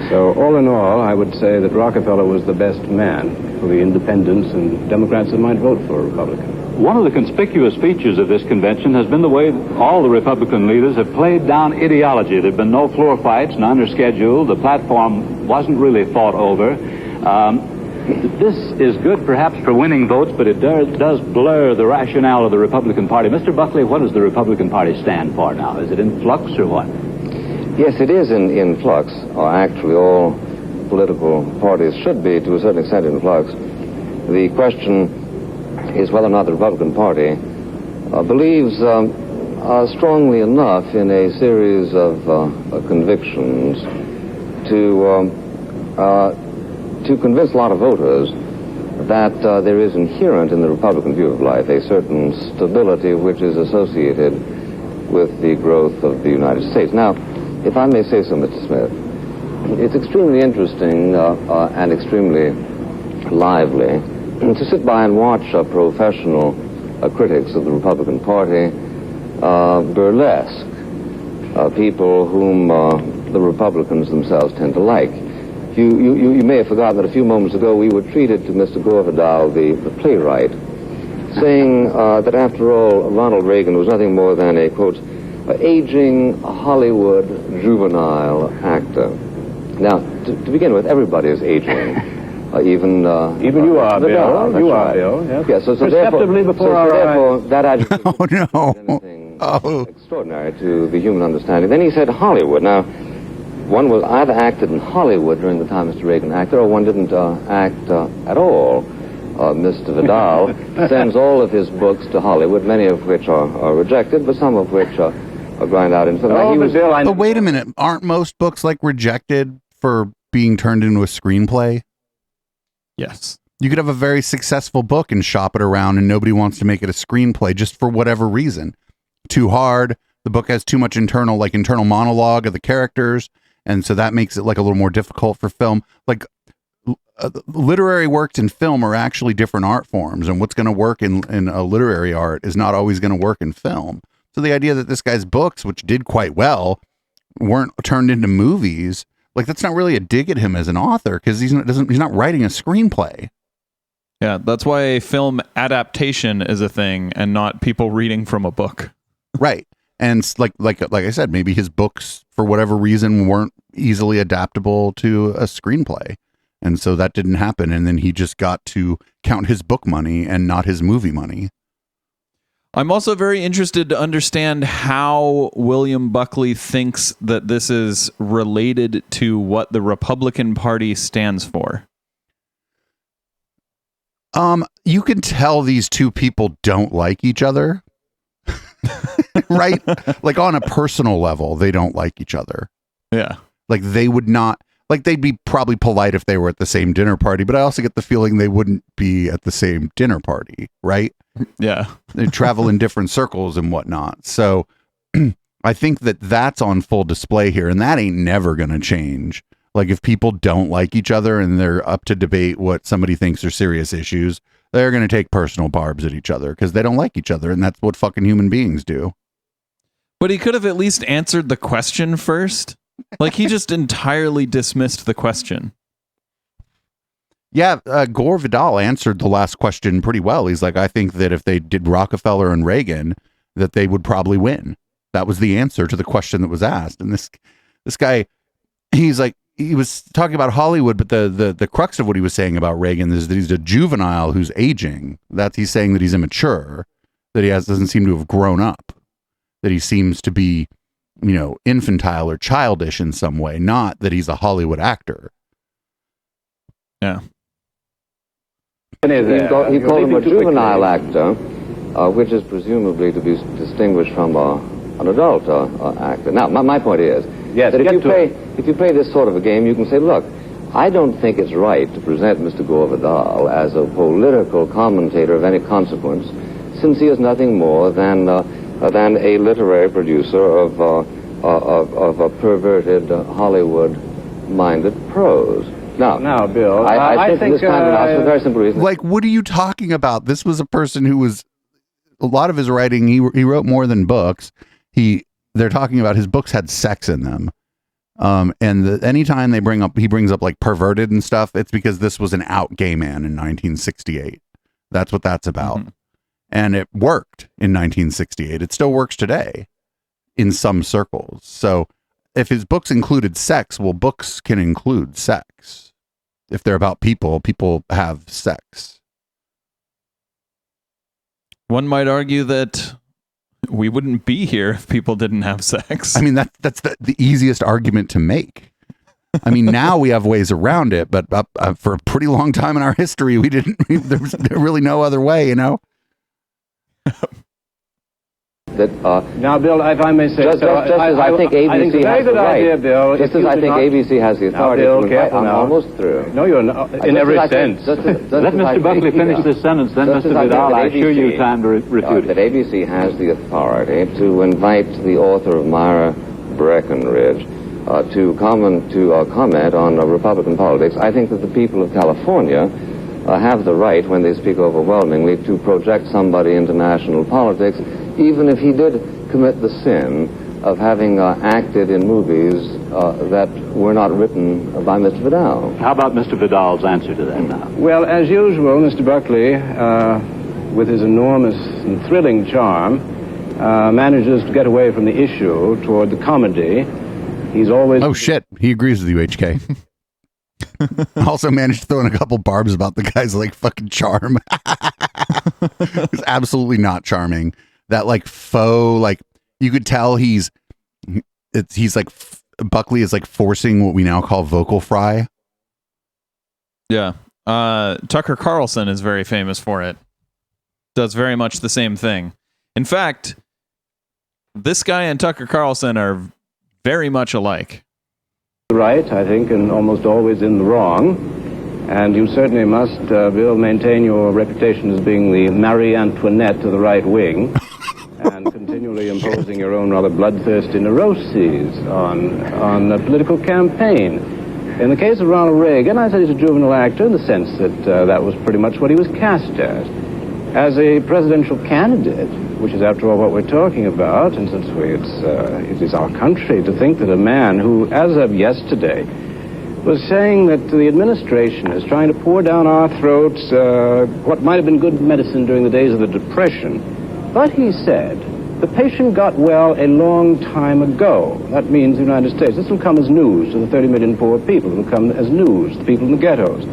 So all in all, I would say that Rockefeller was the best man for the independents and Democrats that might vote for a Republican. One of the conspicuous features of this convention has been the way all the Republican leaders have played down ideology. There have been no floor fights, none are scheduled. The platform wasn't really fought over. This is good perhaps for winning votes, but it does blur the rationale of the Republican Party. Mr. Buckley, what does the Republican Party stand for now? Is it in flux or what? Yes, it is in flux. Actually, all political parties should be, to a certain extent, in flux. The question is whether or not the Republican Party believes strongly enough in a series of convictions to convince a lot of voters that there is inherent in the Republican view of life a certain stability which is associated with the growth of the United States. Now, if I may say so, Mr. Smith, it's extremely interesting and extremely lively to sit by and watch professional critics of the Republican Party burlesque people whom the Republicans themselves tend to like. You may have forgotten that a few moments ago we were treated to Mr. Gore Vidal, the playwright, saying that after all, Ronald Reagan was nothing more than a, quote, aging Hollywood juvenile actor. Now, to begin with, everybody is aging. Even you are, Bill. You are, Bill. Yes. Yeah, so perceptibly before our eyes. That adjective Oh, no. anything extraordinary to the human understanding. Then he said Hollywood. Now, one was either acted in Hollywood during the time Mr. Reagan acted, or one didn't act at all. Mr. Vidal sends all of his books to Hollywood, many of which are rejected, but some of which are grind out in film. But wait a minute. Aren't most books rejected for being turned into a screenplay? Yes. You could have a very successful book and shop it around and nobody wants to make it a screenplay just for whatever reason. Too hard. The book has too much internal monologue of the characters. And so that makes it a little more difficult for film. Literary works and film are actually different art forms. And what's going to work in a literary art is not always going to work in film. So the idea that this guy's books, which did quite well, weren't turned into movies, that's not really a dig at him as an author, because he's not writing a screenplay. Yeah, that's why film adaptation is a thing and not people reading from a book. Right. And like I said, maybe his books, for whatever reason, weren't easily adaptable to a screenplay. And so that didn't happen. And then he just got to count his book money and not his movie money. I'm also very interested to understand how William Buckley thinks that this is related to what the Republican Party stands for. You can tell these two people don't like each other. Right? On a personal level, they don't like each other. Yeah. They would not, Like, they'd be probably polite if they were at the same dinner party, but I also get the feeling they wouldn't be at the same dinner party, right? Yeah. They travel in different circles and whatnot. So I think that that's on full display here, and that ain't never going to change. Like, if people don't like each other and they're up to debate what somebody thinks are serious issues, they're going to take personal barbs at each other because they don't like each other, and that's what fucking human beings do. But he could have at least answered the question first. Like, he just entirely dismissed the question. Yeah, Gore Vidal answered the last question pretty well. He's like, I think that if they did Rockefeller and Reagan, that they would probably win. That was the answer to the question that was asked. And this guy, he's like, he was talking about Hollywood, but the crux of what he was saying about Reagan is that he's a juvenile who's aging. That he's saying that he's immature, that he doesn't seem to have grown up, that he seems to be, you know, infantile or childish in some way, not that he's a Hollywood actor. Yeah. He called him a juvenile actor, which is presumably to be distinguished from an adult actor. Now, my point is that if you play this sort of a game, you can say, look, I don't think it's right to present Mr. Gore Vidal as a political commentator of any consequence, since he is nothing more than a literary producer of a perverted Hollywood-minded prose. Now, Bill, I think this kind of announcement for a very simple reason. Like, what are you talking about? This was a person who was, a lot of his writing, he wrote more than books. They're talking about his books had sex in them. And anytime he brings up like perverted and stuff, it's because this was an out gay man in 1968. That's what that's about. Mm-hmm. And it worked in 1968. It still works today in some circles. So if his books included sex, well, books can include sex. If they're about people, people have sex. One might argue that we wouldn't be here if people didn't have sex. I mean, that's the easiest argument to make. I mean, now we have ways around it, but for a pretty long time in our history, there was really no other way, you know? Now, Bill, if I may say, just as I think ABC has the right, idea, Bill, just as I think ABC has the authority to invite, I'm almost through. No, you're not, in every sense. Let Mr. Buckley finish this sentence, then Mr. Vidal, I assure you time to refute it. That ABC has the authority to invite the author of Myra Breckenridge to comment on Republican politics. I think that the people of California have the right, when they speak overwhelmingly, to project somebody into national politics, even if he did commit the sin of having acted in movies that were not written by Mr. Vidal. How about Mr. Vidal's answer to that now? Well, as usual, Mr. Buckley, with his enormous and thrilling charm, manages to get away from the issue toward the comedy. He's always... Oh, shit. He agrees with you, HK. Also managed to throw in a couple barbs about the guy's, like, fucking charm. He's absolutely not charming. That, like, faux, like, you could tell he's like, Buckley is, like, forcing what we now call vocal fry. Yeah. Tucker Carlson is very famous for it. Does very much the same thing. In fact, this guy and Tucker Carlson are very much alike. Right, I think, and almost always in the wrong. And you certainly must, Bill, maintain your reputation as being the Marie Antoinette to the right wing, and continually imposing your own rather bloodthirsty neuroses on a political campaign. In the case of Ronald Reagan, I said he's a juvenile actor in the sense that that was pretty much what he was cast as a presidential candidate, which is, after all, what we're talking about. And since it is our country, to think that a man who, as of yesterday, was saying that the administration is trying to pour down our throats what might have been good medicine during the days of the Depression. But he said, the patient got well a long time ago. That means the United States. This will come as news to the 30 million poor people. It will come as news to the people in the ghettos.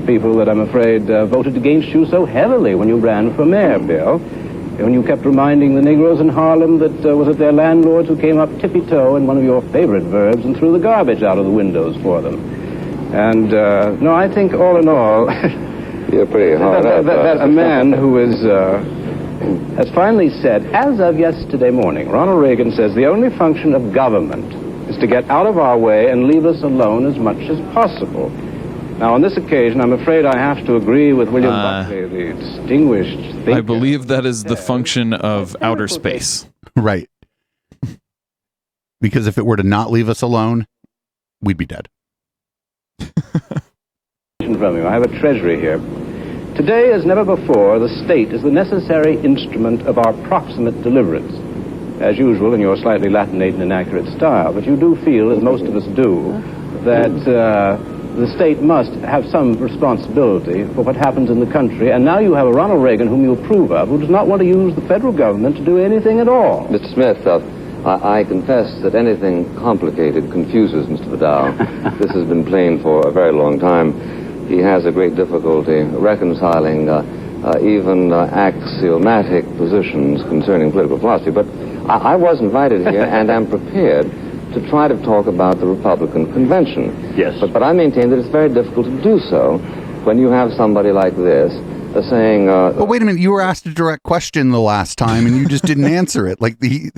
People that, I'm afraid, voted against you so heavily when you ran for mayor, Bill. When you kept reminding the Negroes in Harlem that was it their landlords who came up tippy-toe in one of your favorite verbs and threw the garbage out of the windows for them. And, no, I think all in all... You're pretty hard up. That a man who is... has finally said, as of yesterday morning, Ronald Reagan says the only function of government is to get out of our way and leave us alone as much as possible. Now, on this occasion, I'm afraid I have to agree with William Buckley, the distinguished thinker. I believe that is the function of outer space. Right. Because if it were to not leave us alone, we'd be dead. From you. I have a treasury here. Today, as never before, the state is the necessary instrument of our proximate deliverance. As usual, in your slightly Latinate and inaccurate style, but you do feel, as most of us do, that the state must have some responsibility for what happens in the country, and now you have a Ronald Reagan whom you approve of, who does not want to use the federal government to do anything at all. Mr. Smith, I confess that anything complicated confuses Mr. Vidal. This has been plain for a very long time. He has a great difficulty reconciling even axiomatic positions concerning political philosophy. But I was invited here and am prepared to try to talk about the Republican convention. Yes. But I maintain that it's very difficult to do so when you have somebody like this saying... But wait a minute, you were asked a direct question the last time and you just didn't answer it. Like the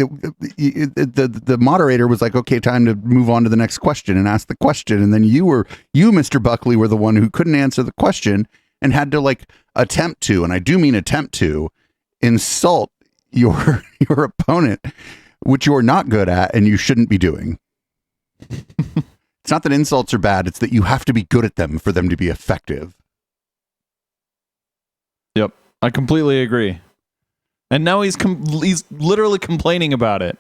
moderator was like, okay, time to move on to the next question and ask the question. And then you, Mr. Buckley, were the one who couldn't answer the question and had to attempt to, and I do mean attempt to, insult your opponent, which you're not good at and you shouldn't be doing. It's not that insults are bad, it's that you have to be good at them for them to be effective. Yep, I completely agree. And now he's literally complaining about it.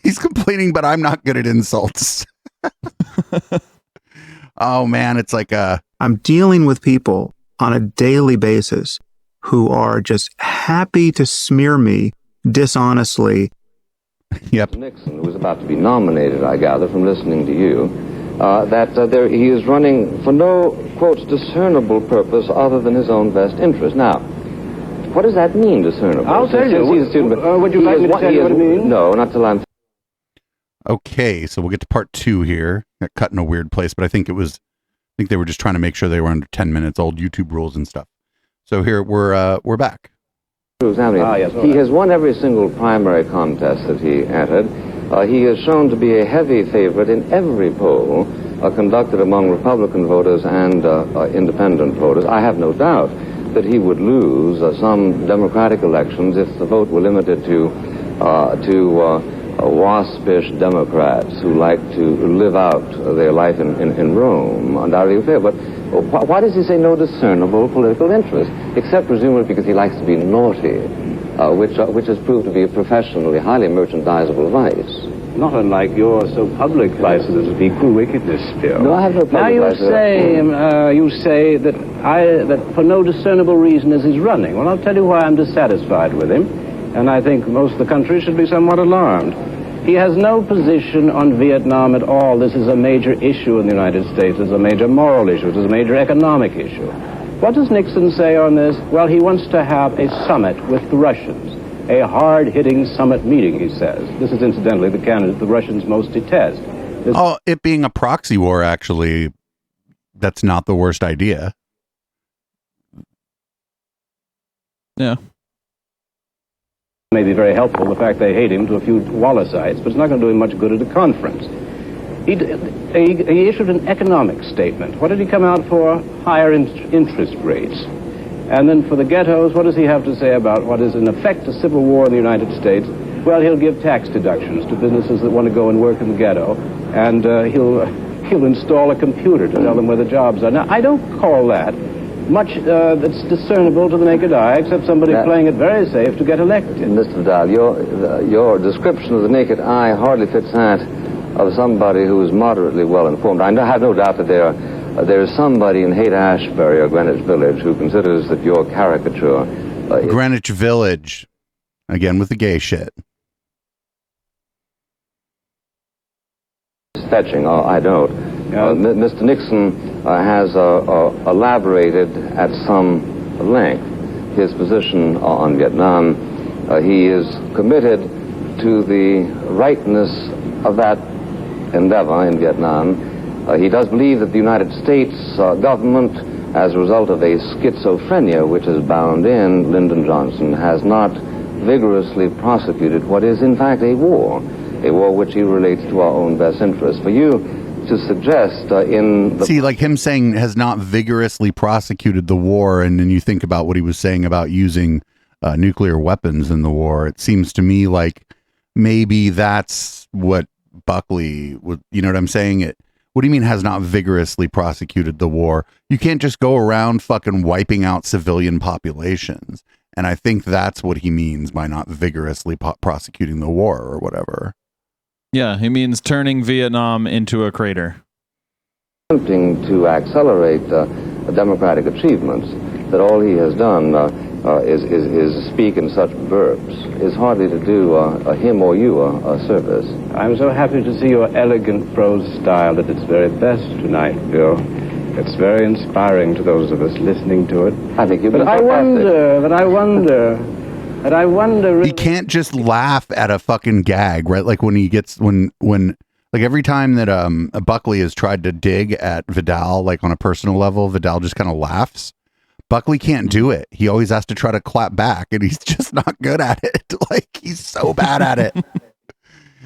He's complaining, but I'm not good at insults. Oh man, it's like I'm dealing with people on a daily basis who are just happy to smear me dishonestly. Yep. Nixon, who was about to be nominated, I gather, from listening to you, he is running for no, quote, discernible purpose other than his own best interest. Now, what does that mean, discernible? I'll tell you. Would you like me to tell you what it means? No, not till I'm... Okay, so we'll get to part 2 here. Got cut in a weird place, but I think they were just trying to make sure they were under 10 minutes, old YouTube rules and stuff. So here we're back. Yes, he has won every single primary contest that he entered. He is shown to be a heavy favorite in every poll conducted among Republican voters and independent voters. I have no doubt that he would lose some Democratic elections if the vote were limited to waspish Democrats who like to live out their life in Rome. Undoubtedly he would fail. But why does he say no discernible political interest? Except presumably because he likes to be naughty, which has proved to be a professionally highly merchandisable vice. Not unlike your so public vices of equal wickedness, Bill. No, I have no public now you say that for no discernible reason is he's running. Well, I'll tell you why I'm dissatisfied with him, and I think most of the country should be somewhat alarmed. He has no position on Vietnam at all. This is a major issue in the United States. It's a major moral issue. It's a major economic issue. What does Nixon say on this? Well, he wants to have a summit with the Russians. A hard-hitting summit meeting, he says. This is incidentally the candidate the Russians most detest. It being a proxy war, actually, that's not the worst idea. Yeah. May be very helpful, the fact they hate him, to a few Wallaceites, but it's not going to do him much good at a conference. He issued an economic statement. What did he come out for? Higher interest rates. And then for the ghettos, what does he have to say about what is in effect a civil war in the United States? Well, he'll give tax deductions to businesses that want to go and work in the ghetto, and he'll install a computer to tell them where the jobs are. Now, I don't call that much that's discernible to the naked eye, except somebody playing it very safe to get elected. Mr. Vidal, your description of the naked eye hardly fits that of somebody who is moderately well informed. I have no doubt that there is somebody in Haight-Ashbury or Greenwich Village who considers that your caricature... Greenwich Village. Again, with the gay shit. Fetching. Oh, I don't. Mr. Nixon has elaborated at some length his position on Vietnam. He is committed to the rightness of that endeavor in Vietnam. He does believe that the United States government, as a result of a schizophrenia which is bound in Lyndon Johnson, has not vigorously prosecuted what is in fact a war. a war which he relates to our own best interests. For you to suggest See, like him saying has not vigorously prosecuted the war, and then you think about what he was saying about using nuclear weapons in the war, it seems to me like maybe that's what Buckley would, you know what I'm saying? What do you mean has not vigorously prosecuted the war? You can't just go around fucking wiping out civilian populations. And I think that's what he means by not vigorously prosecuting the war or whatever. Yeah, he means turning Vietnam into a crater. Attempting to accelerate democratic achievements, that all he has done is speak in such verbs, is hardly to do him or you a service. I'm so happy to see your elegant prose style at its very best tonight, Bill. It's very inspiring to those of us listening to it. I think you've been I wonder. He can't just laugh at a fucking gag, right? Like when he gets when like every time that Buckley has tried to dig at Vidal, like on a personal level, Vidal just kind of laughs. Buckley can't do it. He always has to try to clap back, and he's just not good at it. Like he's so bad at it.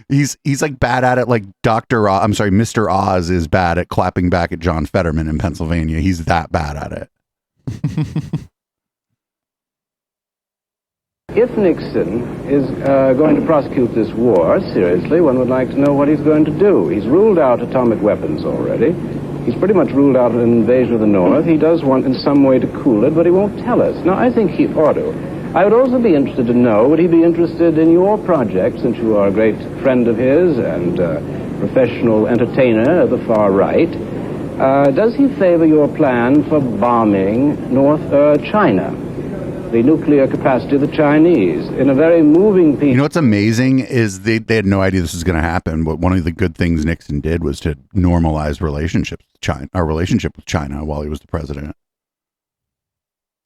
He's like bad at it. Like Mr. Oz is bad at clapping back at John Fetterman in Pennsylvania. He's that bad at it. If Nixon is going to prosecute this war seriously, one would like to know what he's going to do. He's ruled out atomic weapons already. He's pretty much ruled out an invasion of the North. He does want in some way to cool it, but he won't tell us. Now, I think he ought to. I would also be interested to know, would he be interested in your project, since you are a great friend of his and professional entertainer of the far right? Does he favor your plan for bombing North China? The nuclear capacity of the Chinese in a very moving piece. You know what's amazing is they had no idea this was going to happen, but one of the good things Nixon did was to normalize our relationship with China while he was the president.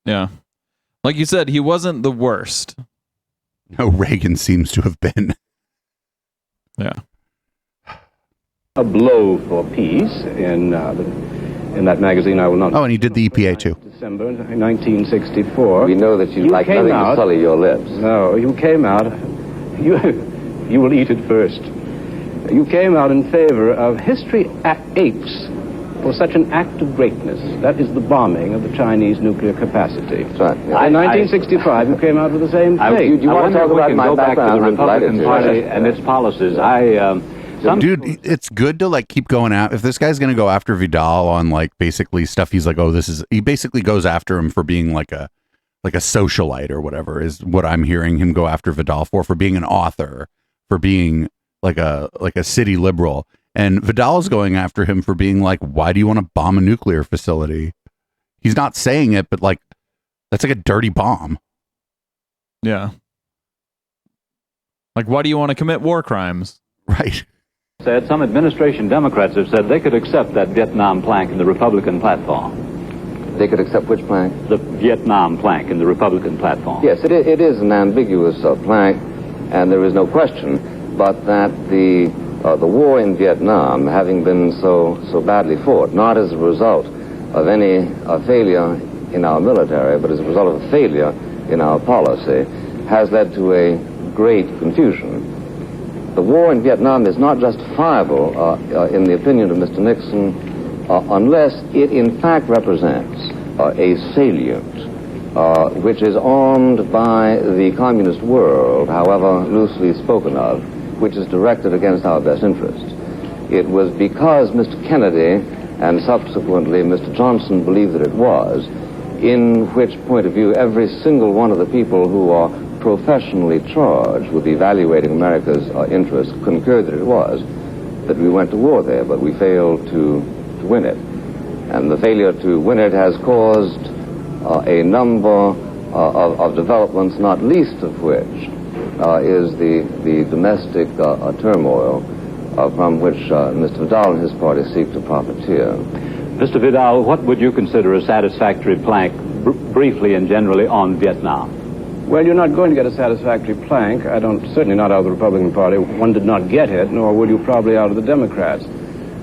Yeah. Like you said, he wasn't the worst. No, Reagan seems to have been. Yeah. A blow for peace in that magazine I will not... Oh, and he did the EPA too. December 1964. We know that you like nothing to sully your lips. No, you came out... You will eat it first. You came out in favor of history apes for such an act of greatness. That is the bombing of the Chinese nuclear capacity. That's right. In 1965, you came out with the same thing. You want to talk about my background? Go back to the Republican Party and its policies. Dude, it's good to like keep going out. If this guy's going to go after Vidal on like basically stuff, he's like, he basically goes after him for being like a socialite or whatever is what I'm hearing him go after Vidal for being an author, for being like a city liberal. And Vidal's going after him for being like, why do you want to bomb a nuclear facility? He's not saying it, but like, that's like a dirty bomb. Yeah. Like, why do you want to commit war crimes? Right. Some administration Democrats have said they could accept that Vietnam plank in the Republican platform. They could accept which plank? The Vietnam plank in the Republican platform. Yes, it is an ambiguous plank, and there is no question, but that the war in Vietnam, having been so badly fought, not as a result of any failure in our military, but as a result of a failure in our policy, has led to a great confusion. The war in Vietnam is not justifiable, in the opinion of Mr. Nixon, unless it in fact represents a salient which is armed by the communist world, however loosely spoken of, which is directed against our best interests. It was because Mr. Kennedy and subsequently Mr. Johnson believed that it was, in which point of view every single one of the people who are professionally charged with evaluating America's interests concurred that it was, that we went to war there, but we failed to win it. And the failure to win it has caused a number of developments, not least of which is the domestic turmoil from which Mr. Vidal and his party seek to profiteer. Mr. Vidal, what would you consider a satisfactory plank, briefly and generally, on Vietnam? Well, you're not going to get a satisfactory plank. Certainly not out of the Republican Party. One did not get it, nor will you probably out of the Democrats.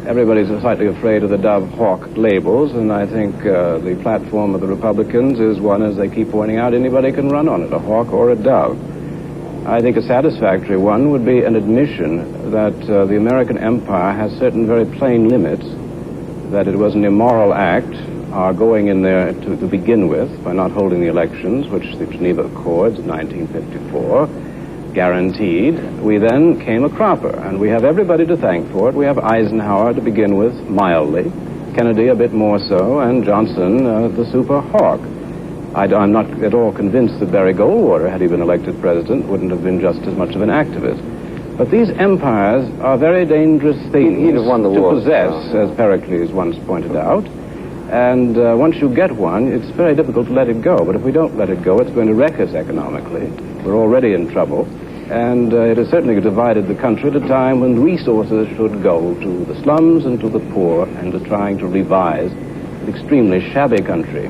Everybody's slightly afraid of the Dove-Hawk labels, and I think the platform of the Republicans is one, as they keep pointing out, anybody can run on it, a hawk or a dove. I think a satisfactory one would be an admission that the American empire has certain very plain limits, that it was an immoral act, our going in there to begin with by not holding the elections, which the Geneva Accords of 1954 guaranteed. We then came a cropper, and we have everybody to thank for it. We have Eisenhower to begin with, mildly, Kennedy a bit more so, and Johnson the super hawk. I'm not at all convinced that Barry Goldwater, had he been elected president, wouldn't have been just as much of an activist. But these empires are very dangerous things He'd have won the to war, possess, as Pericles once pointed out. And once you get one, it's very difficult to let it go. But if we don't let it go, it's going to wreck us economically. We're already in trouble. And it has certainly divided the country at a time when resources should go to the slums and to the poor and to trying to revise an extremely shabby country.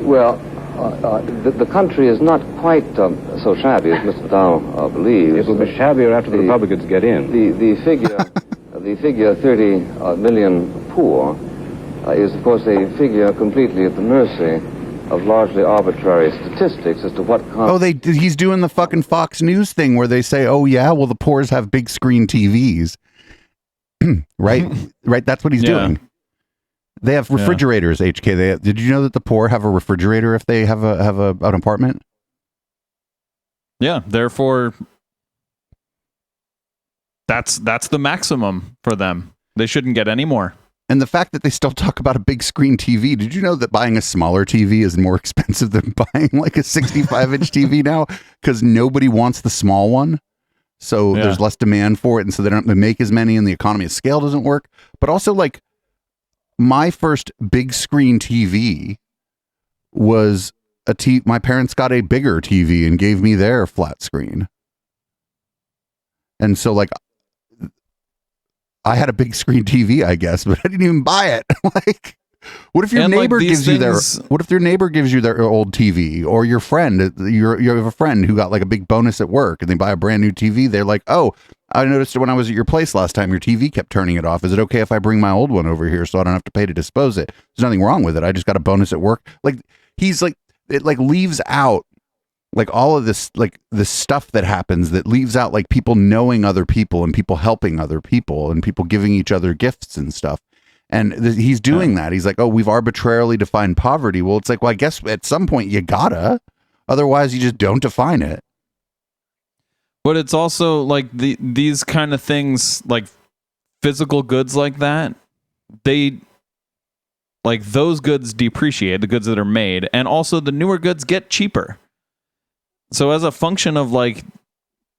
Well, the country is not quite so shabby as Mr. Vidal believes. It will be shabbier after the Republicans get in. The figure 30 million poor is, of course, a figure completely at the mercy of largely arbitrary statistics as to what... he's doing the fucking Fox News thing where they say, oh, yeah, well, the poors have big screen TVs. Right? Right, that's what he's doing. They have refrigerators, HK. Did you know that the poor have a refrigerator if they have an apartment? Yeah, therefore, that's the maximum for them. They shouldn't get any more. And the fact that they still talk about a big screen TV, did you know that buying a smaller TV is more expensive than buying like a 65-inch TV now? Because nobody wants the small one. So there's less demand for it. And so they don't make as many and the economy of scale doesn't work. But also, like, my first big screen TV was my parents got a bigger TV and gave me their flat screen. And so, like, I had a big screen TV, I guess, but I didn't even buy it. Like, what if your neighbor gives you their old TV, or your friend, you have a friend who got like a big bonus at work and they buy a brand new TV. They're like, oh, I noticed when I was at your place last time, your TV kept turning it off. Is it okay if I bring my old one over here so I don't have to pay to dispose it? There's nothing wrong with it. I just got a bonus at work. Like, he's like, it like leaves out like all of this, like this stuff that happens that leaves out like people knowing other people and people helping other people and people giving each other gifts and stuff. And he's doing that. He's like, oh, we've arbitrarily defined poverty. Well, it's like, well, I guess at some point you gotta, otherwise you just don't define it. But it's also like these kind of things, like physical goods like that, they, like, those goods depreciate, the goods that are made, and also the newer goods get cheaper. So as a function of like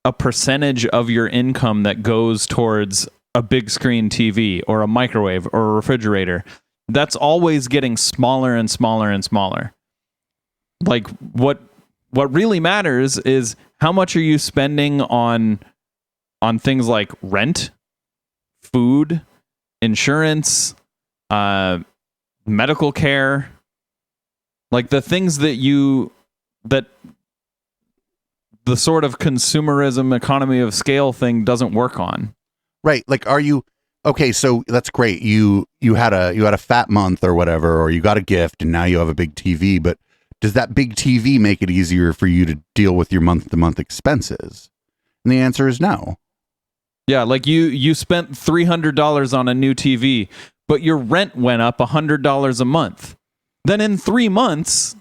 a percentage of your income that goes towards a big screen TV or a microwave or a refrigerator, that's always getting smaller and smaller and smaller. Like, what really matters is how much are you spending on things like rent, food, insurance, medical care, like the things that the sort of consumerism economy of scale thing doesn't work on. Right. Like, are you okay? So that's great. You had a fat month or whatever, or you got a gift and now you have a big TV, but does that big TV make it easier for you to deal with your month to month expenses? And the answer is no. Yeah. Like you spent $300 on a new TV, but your rent went up $100 a month. Then in 3 months,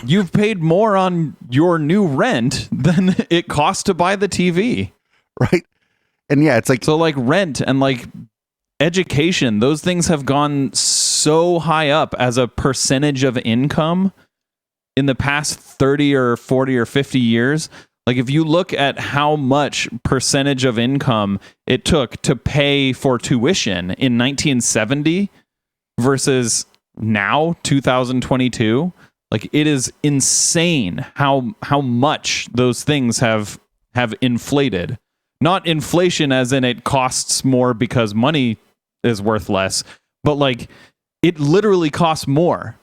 you've paid more on your new rent than it costs to buy the TV. Right. And yeah, it's like, so like rent and like education, those things have gone so high up as a percentage of income in the past 30 or 40 or 50 years. Like, if you look at how much percentage of income it took to pay for tuition in 1970 versus now 2022, like, it is insane how much those things have inflated. Not inflation as in it costs more because money is worth less, but like it literally costs more.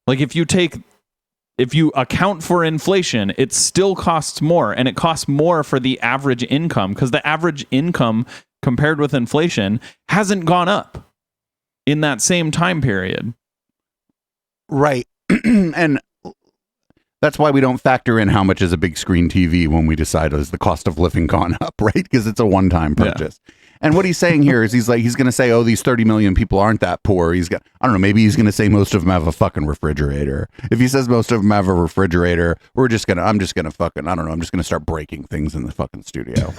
Like, if you account for inflation, it still costs more, and it costs more for the average income because the average income compared with inflation hasn't gone up in that same time period. Right. And That's why we don't factor in how much is a big screen TV when we decide is the cost of living gone up, right? Because it's a one-time purchase. Yeah. And what he's saying here is he's going to say, oh, these 30 million people aren't that poor. I don't know, maybe he's going to say most of them have a fucking refrigerator. If he says most of them have a refrigerator, I'm just going to start breaking things in the fucking studio.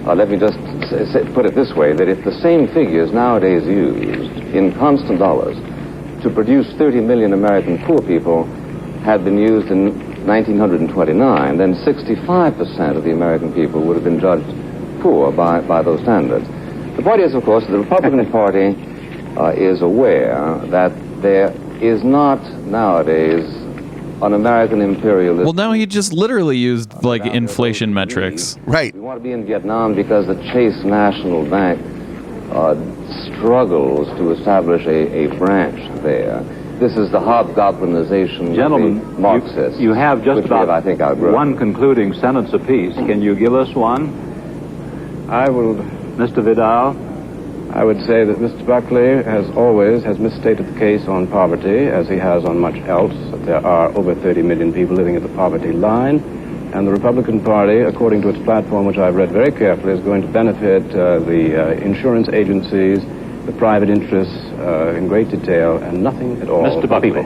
Let me just put it this way, that if the same figures nowadays used in constant dollars to produce 30 million American poor people had been used in 1929, then 65% of the American people would have been judged poor by those standards. The point is, of course, the Republican Party is aware that there is not nowadays an American imperialism. Well, now he just literally used like inflation metrics. Right. We want to be in Vietnam because the Chase National Bank struggles to establish a branch there. This is the hobgoblinization Gentlemen, of the Marxists. You have just about I think one concluding sentence apiece. Can you give us one? I will, Mr. Vidal? I would say that Mr. Buckley has misstated the case on poverty, as he has on much else. That there are over 30 million people living at the poverty line, and the Republican Party, according to its platform, which I've read very carefully, is going to benefit the insurance agencies, the private interests in great detail, and nothing at all Mr. Buckley. people.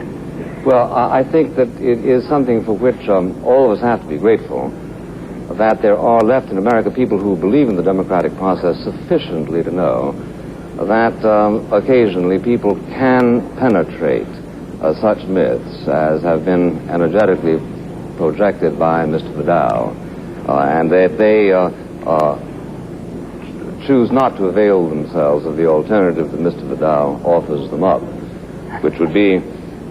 Well, I think that it is something for which all of us have to be grateful, that there are left in America people who believe in the democratic process sufficiently to know that occasionally people can penetrate such myths as have been energetically projected by Mr. Vidal, and that they choose not to avail themselves of the alternative that Mr. Vidal offers them up, which would be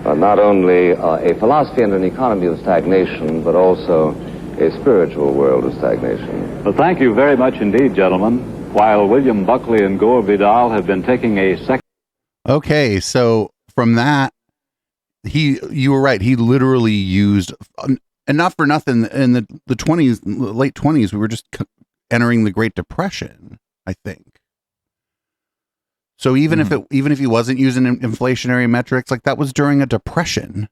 not only a philosophy and an economy of stagnation, but also a spiritual world of stagnation. Well, thank you very much indeed, gentlemen. While William Buckley and Gore Vidal have been taking a second... Okay, so from that, you were right. He literally used, and not for nothing, in the 20s, late 20s, we were just entering the Great Depression, I think. So even if he wasn't using inflationary metrics, like that was during a depression.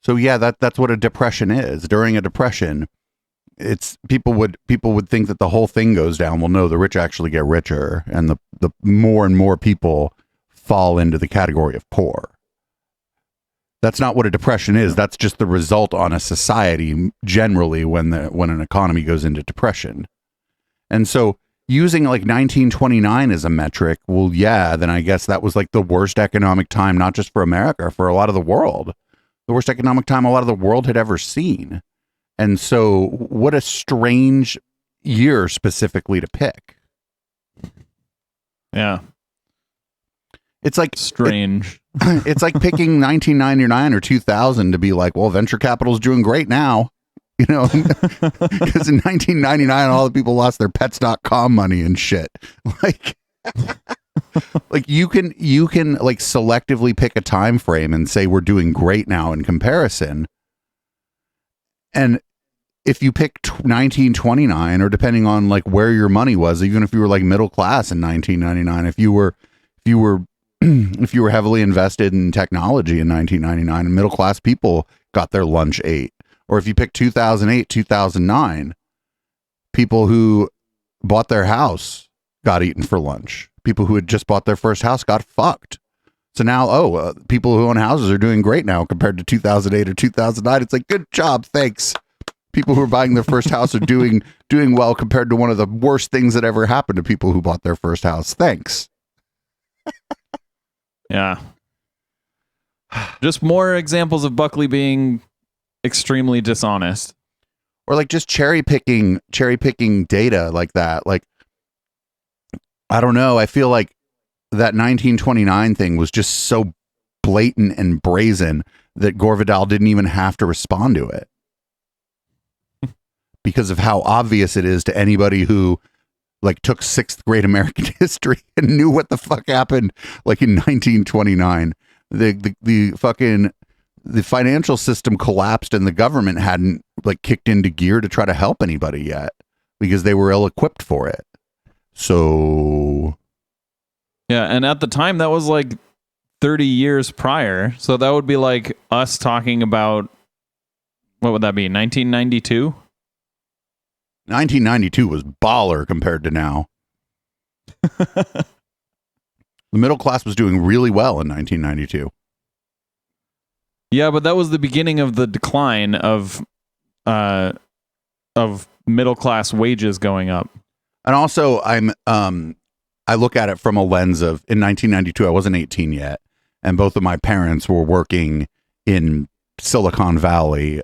So yeah, that's what a depression is. During a depression, it's people would think that the whole thing goes down. Well, no, the rich actually get richer, and the more and more people fall into the category of poor. That's not what a depression is. That's just the result on a society generally when an economy goes into depression. And so using like 1929 as a metric, well, yeah, then I guess that was like the worst economic time, not just for America, for a lot of the world. The worst economic time a lot of the world had ever seen. And so what a strange year specifically to pick. Yeah. It's like strange. It's like picking 1999 or 2000 to be like, well, venture capital's doing great now. You know, because in 1999, all the people lost their pets.com money and shit. Like you can like selectively pick a time frame and say we're doing great now in comparison. And if you pick 1929, or depending on like where your money was, even if you were like middle class in 1999, if you were heavily invested in technology in 1999, and middle class people got their lunch ate. Or if you pick 2008, 2009, people who bought their house got eaten for lunch. People who had just bought their first house got fucked. So now, people who own houses are doing great now compared to 2008 or 2009. It's like, good job, thanks. People who are buying their first house are doing well compared to one of the worst things that ever happened to people who bought their first house. Thanks. Yeah. Just more examples of Buckley being extremely dishonest. Or like just cherry picking data like that. Like, I don't know. I feel like that 1929 thing was just so blatant and brazen that Gore Vidal didn't even have to respond to it. Because of how obvious it is to anybody who like took 6th grade American history and knew what the fuck happened like in 1929. The financial system collapsed and the government hadn't like kicked into gear to try to help anybody yet because they were ill-equipped for it. So yeah, and at the time that was like 30 years prior. So that would be like us talking about, what would that be, 1992? 1992 was baller compared to now. The middle class was doing really well in 1992. Yeah, but that was the beginning of the decline of middle class wages going up. And also, I look at it from a lens of, in 1992, I wasn't 18 yet, and both of my parents were working in Silicon Valley,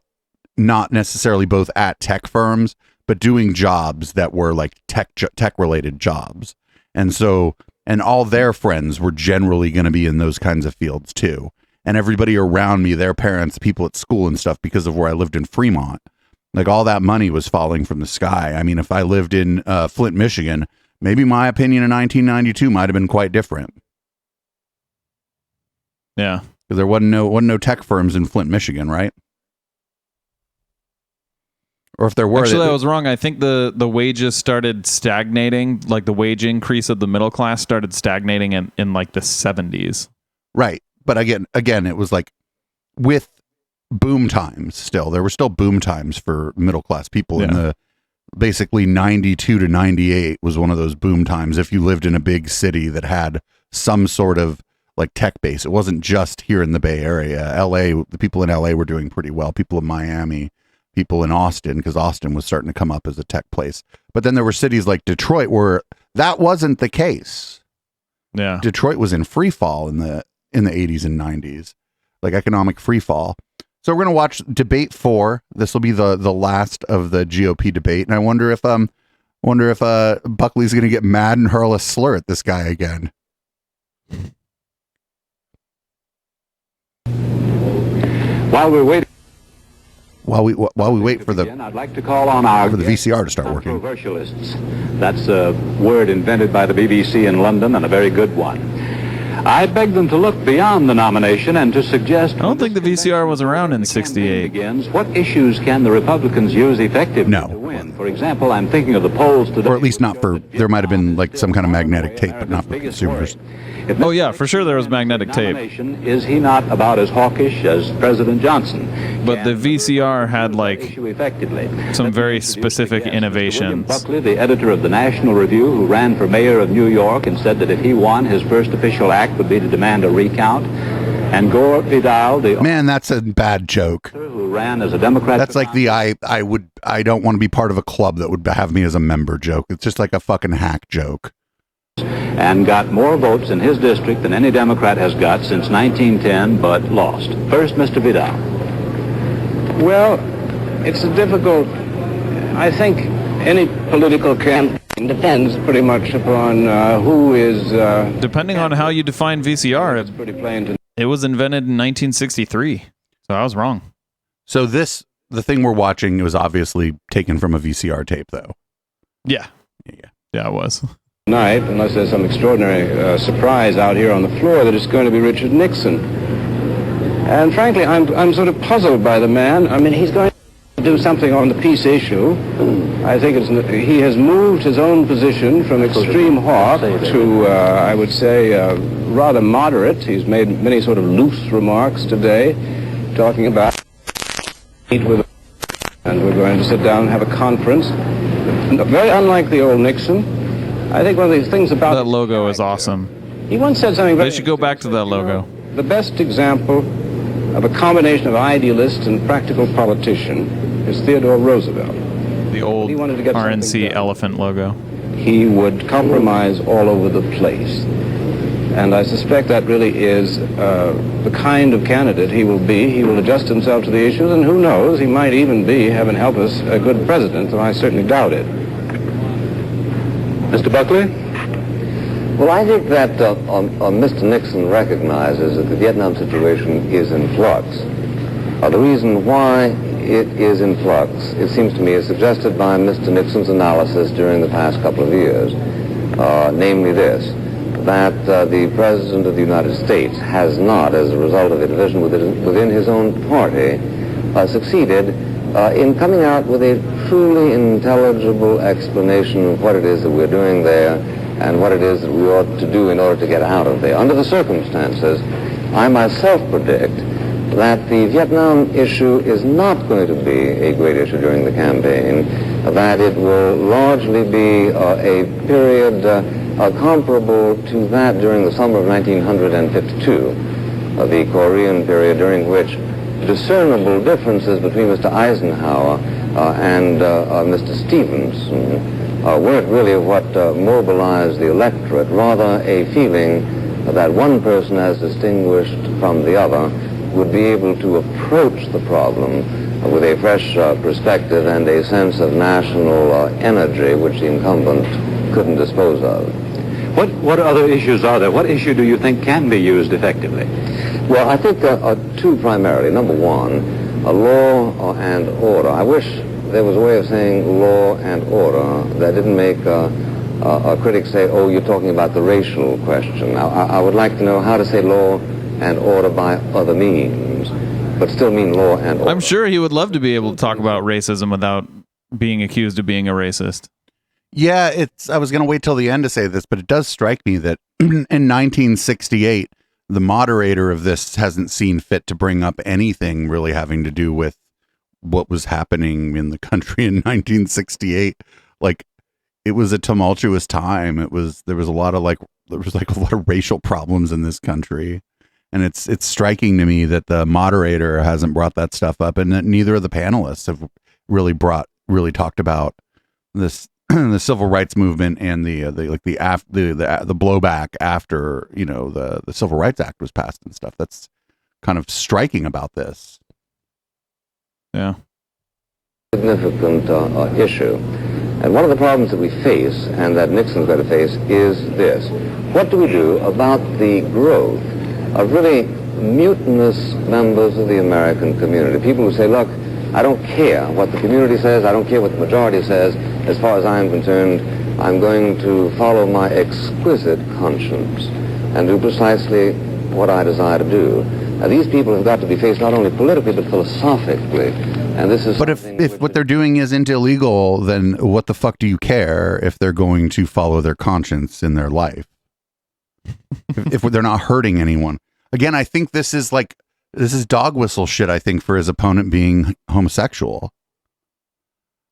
not necessarily both at tech firms, but doing jobs that were like tech related jobs. And so, and all their friends were generally going to be in those kinds of fields too. And everybody around me, their parents, people at school and stuff, because of where I lived in Fremont, like all that money was falling from the sky. I mean, if I lived in Flint, Michigan, maybe my opinion in 1992 might have been quite different. Yeah. Because there wasn't no tech firms in Flint, Michigan, right? Or if there were, actually, I was wrong. I think the wages started stagnating. Like the wage increase of the middle class started stagnating in like the 70s. Right. But again, it was like with boom times still. There were still boom times for middle class people in the basically 92 to 98 was one of those boom times. If you lived in a big city that had some sort of like tech base, it wasn't just here in the Bay Area. LA, the people in LA were doing pretty well. People in Miami, people in Austin, because Austin was starting to come up as a tech place. But then there were cities like Detroit where that wasn't the case. Yeah. Detroit was in free fall in the 80s and 90s, like economic free fall. So we're going to watch debate 4. This will be the last of the GOP debate. And I wonder if Buckley's going to get mad and hurl a slur at this guy again. While we wait for the I'd like to call on our VCR to start working. Controversialists. That's a word invented by the BBC in London, and a very good one. I beg them to look beyond the nomination and to suggest... I don't think the VCR was around in 68. Begins, what issues can the Republicans use effectively to win? For example, I'm thinking of the polls today... Or at least not for... There might have been like some kind of magnetic tape, but not for consumers. Oh yeah, for sure there was magnetic tape. Is he not about as hawkish as President Johnson? But the VCR had like some very specific innovations. Buckley, the editor of the National Review, who ran for mayor of New York and said that if he won, his first official act would be to demand a recount. And Gore Vidal, the man, that's a bad joke. Who ran as a Democrat. That's like the I don't want to be part of a club that would have me as a member joke. It's just like a fucking hack joke. And got more votes in his district than any Democrat has got since 1910, but lost. First, Mr. Vidal. Well, it's a difficult... I think any political campaign depends pretty much upon who is... Depending on how you define VCR, it's pretty plain to... it was invented in 1963. So I was wrong. So the thing we're watching was obviously taken from a VCR tape, though. Yeah, it was. Night, unless there's some extraordinary surprise out here on the floor, that it's going to be Richard Nixon. And frankly, I'm sort of puzzled by the man. I mean, he's going to do something on the peace issue. I think he has moved his own position from extreme hawk to, I would say, rather moderate. He's made many sort of loose remarks today, talking about meet with, and we're going to sit down and have a conference. Very unlike the old Nixon. I think one of the things about... That logo is awesome. He once said something very... They should go back to that logo. The best example of a combination of idealist and practical politician is Theodore Roosevelt. The old RNC elephant logo. He would compromise all over the place. And I suspect that really is the kind of candidate he will be. He will adjust himself to the issues, and who knows, he might even be, heaven help us, a good president, though I certainly doubt it. Mr. Buckley? Well, I think that Mr. Nixon recognizes that the Vietnam situation is in flux. The reason why it is in flux, it seems to me, is suggested by Mr. Nixon's analysis during the past couple of years. Namely this, that the President of the United States has not, as a result of a division within his own party, succeeded in coming out with a truly intelligible explanation of what it is that we're doing there and what it is that we ought to do in order to get out of there. Under the circumstances, I myself predict that the Vietnam issue is not going to be a great issue during the campaign, that it will largely be a period comparable to that during the summer of 1952, the Korean period, during which discernible differences between Mr. Eisenhower and Mr. Stevenson weren't really what mobilized the electorate, rather a feeling that one person as distinguished from the other would be able to approach the problem with a fresh perspective and a sense of national energy which the incumbent couldn't dispose of. What other issues are there? What issue do you think can be used effectively? Well, I think two primarily. Number one, law and order. I wish there was a way of saying law and order that didn't make critics say, oh, you're talking about the racial question. Now, I would like to know how to say law and order by other means, but still mean law and order. I'm sure he would love to be able to talk about racism without being accused of being a racist. Yeah, I was going to wait till the end to say this, but it does strike me that in 1968, the moderator of this hasn't seen fit to bring up anything really having to do with what was happening in the country in 1968. Like, it was a tumultuous time. There was a lot of racial problems in this country. And it's striking to me that the moderator hasn't brought that stuff up, and that neither of the panelists have really talked about this the civil rights movement and the blowback after the Civil Rights Act was passed and stuff. That's kind of striking about this. Yeah, significant issue. And one of the problems that we face, and that Nixon's going to face, is this: what do we do about the growth of really mutinous members of the American community? People who say, look, I don't care what the community says, I don't care what the majority says. As far as I'm concerned, I'm going to follow my exquisite conscience and do precisely what I desire to do. Now, these people have got to be faced not only politically, but philosophically. And this is. But if what they're doing isn't illegal, then what the fuck do you care if they're going to follow their conscience in their life? if they're not hurting anyone. Again, I think this is dog whistle shit, I think, for his opponent being homosexual.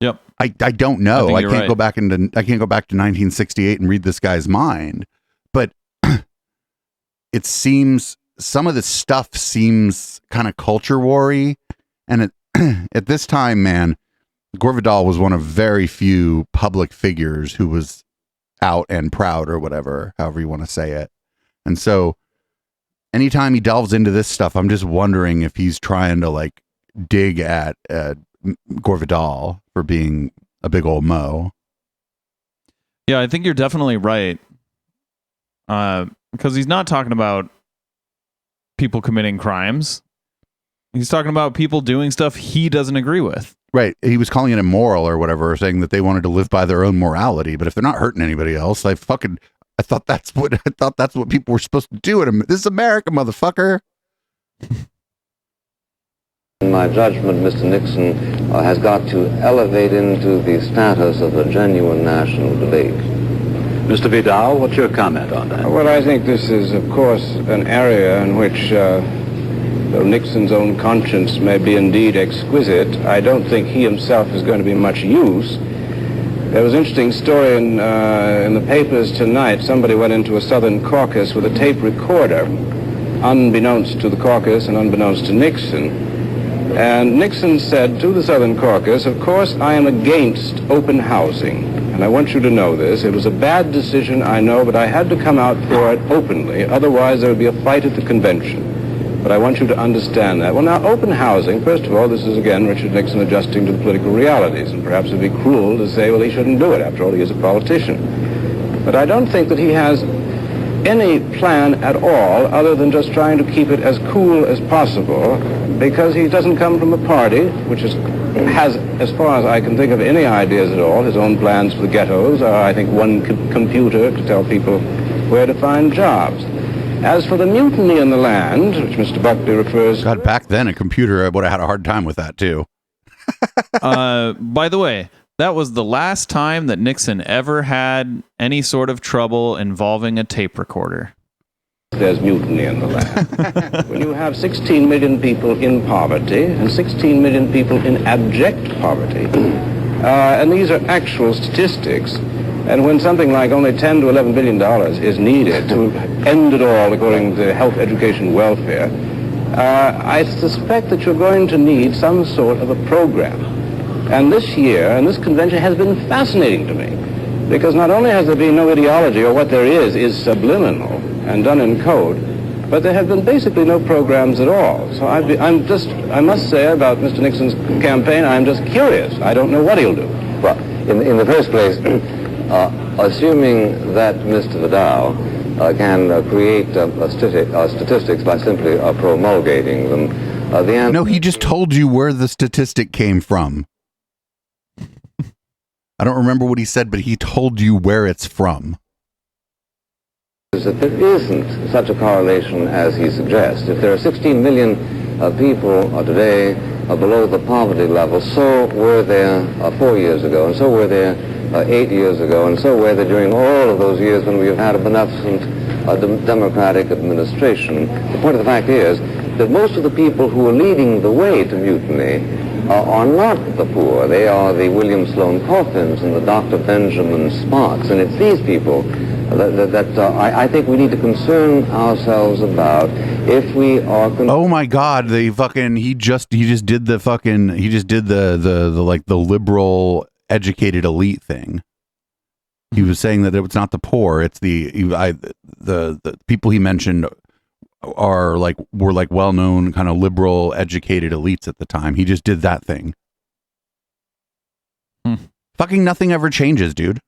Yep. I don't know. I can't right. go back to 1968 and read this guy's mind. But it seems some of this stuff seems kind of culture war-y. And at this time, man, Gore Vidal was one of very few public figures who was out and proud, or whatever, however you want to say it. And so anytime he delves into this stuff, I'm just wondering if he's trying to dig at Gore Vidal for being a big old mo. Yeah, I think you're definitely right. Because he's not talking about people committing crimes. He's talking about people doing stuff he doesn't agree with. Right. He was calling it immoral or whatever, saying that they wanted to live by their own morality. But if they're not hurting anybody else, I thought that's what people were supposed to do. This is America, motherfucker. In my judgment, Mr. Nixon has got to elevate into the status of a genuine national debate. Mr. Vidal, what's your comment on that? Well, I think this is, of course, an area in which, though Nixon's own conscience may be indeed exquisite, I don't think he himself is going to be much use. There was an interesting story in the papers tonight. Somebody went into a Southern caucus with a tape recorder, unbeknownst to the caucus and unbeknownst to Nixon. And Nixon said to the Southern caucus, of course, I am against open housing. And I want you to know this. It was a bad decision, I know, but I had to come out for it openly. Otherwise, there would be a fight at the convention. But I want you to understand that. Well, now, open housing, first of all, this is, again, Richard Nixon adjusting to the political realities. And perhaps it would be cruel to say, well, he shouldn't do it. After all, he is a politician. But I don't think that he has any plan at all other than just trying to keep it as cool as possible, because he doesn't come from a party which has, as far as I can think of any ideas at all, his own plans for the ghettos are, I think, one computer to tell people where to find jobs. As for the mutiny in the land, which Mr. Buckley refers to... God, back then a computer would have had a hard time with that, too. By the way, that was the last time that Nixon ever had any sort of trouble involving a tape recorder. there's mutiny in the land. When you have 16 million people in poverty and 16 million people in abject poverty, and these are actual statistics, and when something like only $10 to $11 billion is needed to end it all according to health, education, welfare, I suspect that you're going to need some sort of a program. And this year, and this convention has been fascinating to me, because not only has there been no ideology, or what there is subliminal and done in code, but there have been basically no programs at all. So I must say about Mr. Nixon's campaign, I'm just curious. I don't know what he'll do. Well, in the first place, assuming that Mr. Vidal can create statistics by simply promulgating them, the answer... No, he just told you where the statistic came from. I don't remember what he said, but he told you where it's from. Is that there isn't such a correlation as he suggests. If there are 16 million people today below the poverty level, so were there 4 years ago, and so were there 8 years ago, and so were there during all of those years when we have had a beneficent democratic administration. The point of the fact is that most of the people who are leading the way to mutiny are not the poor. They are the William Sloane Coffins and the Dr. Benjamin Sparks, and it's these people that I think we need to concern ourselves about if we are. Oh my God! He just did the liberal educated elite thing. He was saying that it's not the poor; it's the people he mentioned were well-known kind of liberal educated elites at the time. He just did that thing. Fucking nothing ever changes, dude.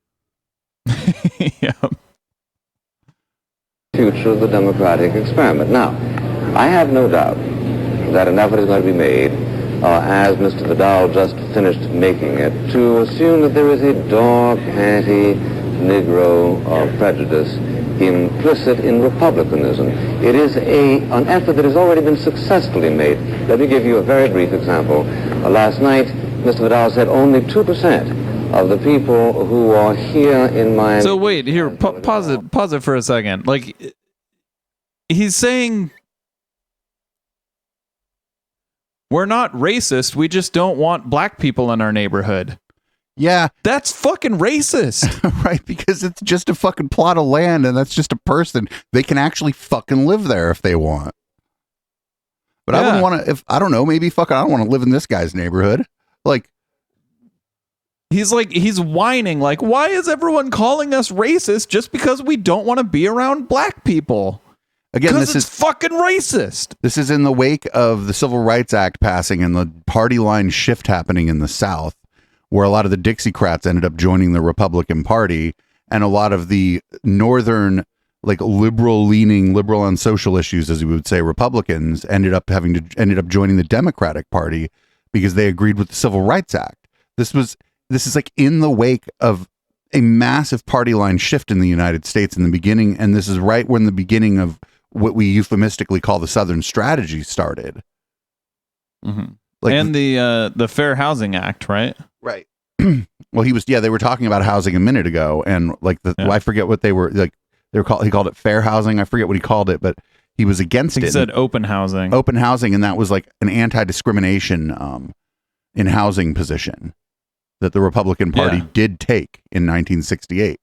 Yeah. Future of the democratic experiment. Now, I have no doubt that an effort is going to be made, as Mr. Vidal just finished making it, to assume that there is a dark anti-Negro prejudice implicit in republicanism. It is an effort that has already been successfully made. Let me give you a very brief example. Last night, Mr. Vidal said only 2% of the people who are here in Miami. So wait, here, pause it for a second. Like, he's saying we're not racist, we just don't want black people in our neighborhood. Yeah. That's fucking racist. Right, because it's just a fucking plot of land, and that's just a person. They can actually fucking live there if they want. But I wouldn't want to, I don't know, maybe I don't want to live in this guy's neighborhood. Like, he's whining like, why is everyone calling us racist just because we don't want to be around black people? Again, this is fucking racist. This is in the wake of the Civil Rights Act passing and the party line shift happening in the South, where a lot of the Dixiecrats ended up joining the Republican Party, and a lot of the northern, like liberal on social issues, as we would say, Republicans ended up joining the Democratic Party because they agreed with the Civil Rights Act. This is like in the wake of a massive party line shift in the United States in the beginning, and this is right when the beginning of what we euphemistically call the Southern Strategy started. Mm-hmm. And the Fair Housing Act, right? Right. Well, they were talking about housing a minute ago, and I forget what they were like. He called it fair housing. I forget what he called it, but he was against it. He said open housing. Open housing, and that was like an anti-discrimination in housing position that the Republican Party did take in 1968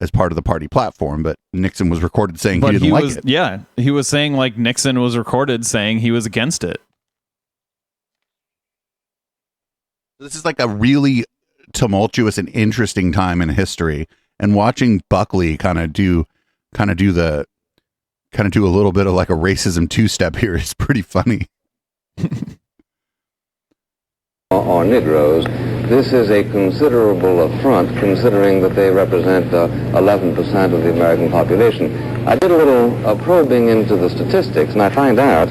as part of the party platform, but Nixon was recorded saying he didn't like it. Yeah, he was saying like Nixon was recorded saying he was against it. This is like a really tumultuous and interesting time in history, and watching Buckley kind of do a little bit of like a racism two-step here is pretty funny. Or Negroes, this is a considerable affront considering that they represent 11% of the American population. I did a little probing into the statistics, and I find out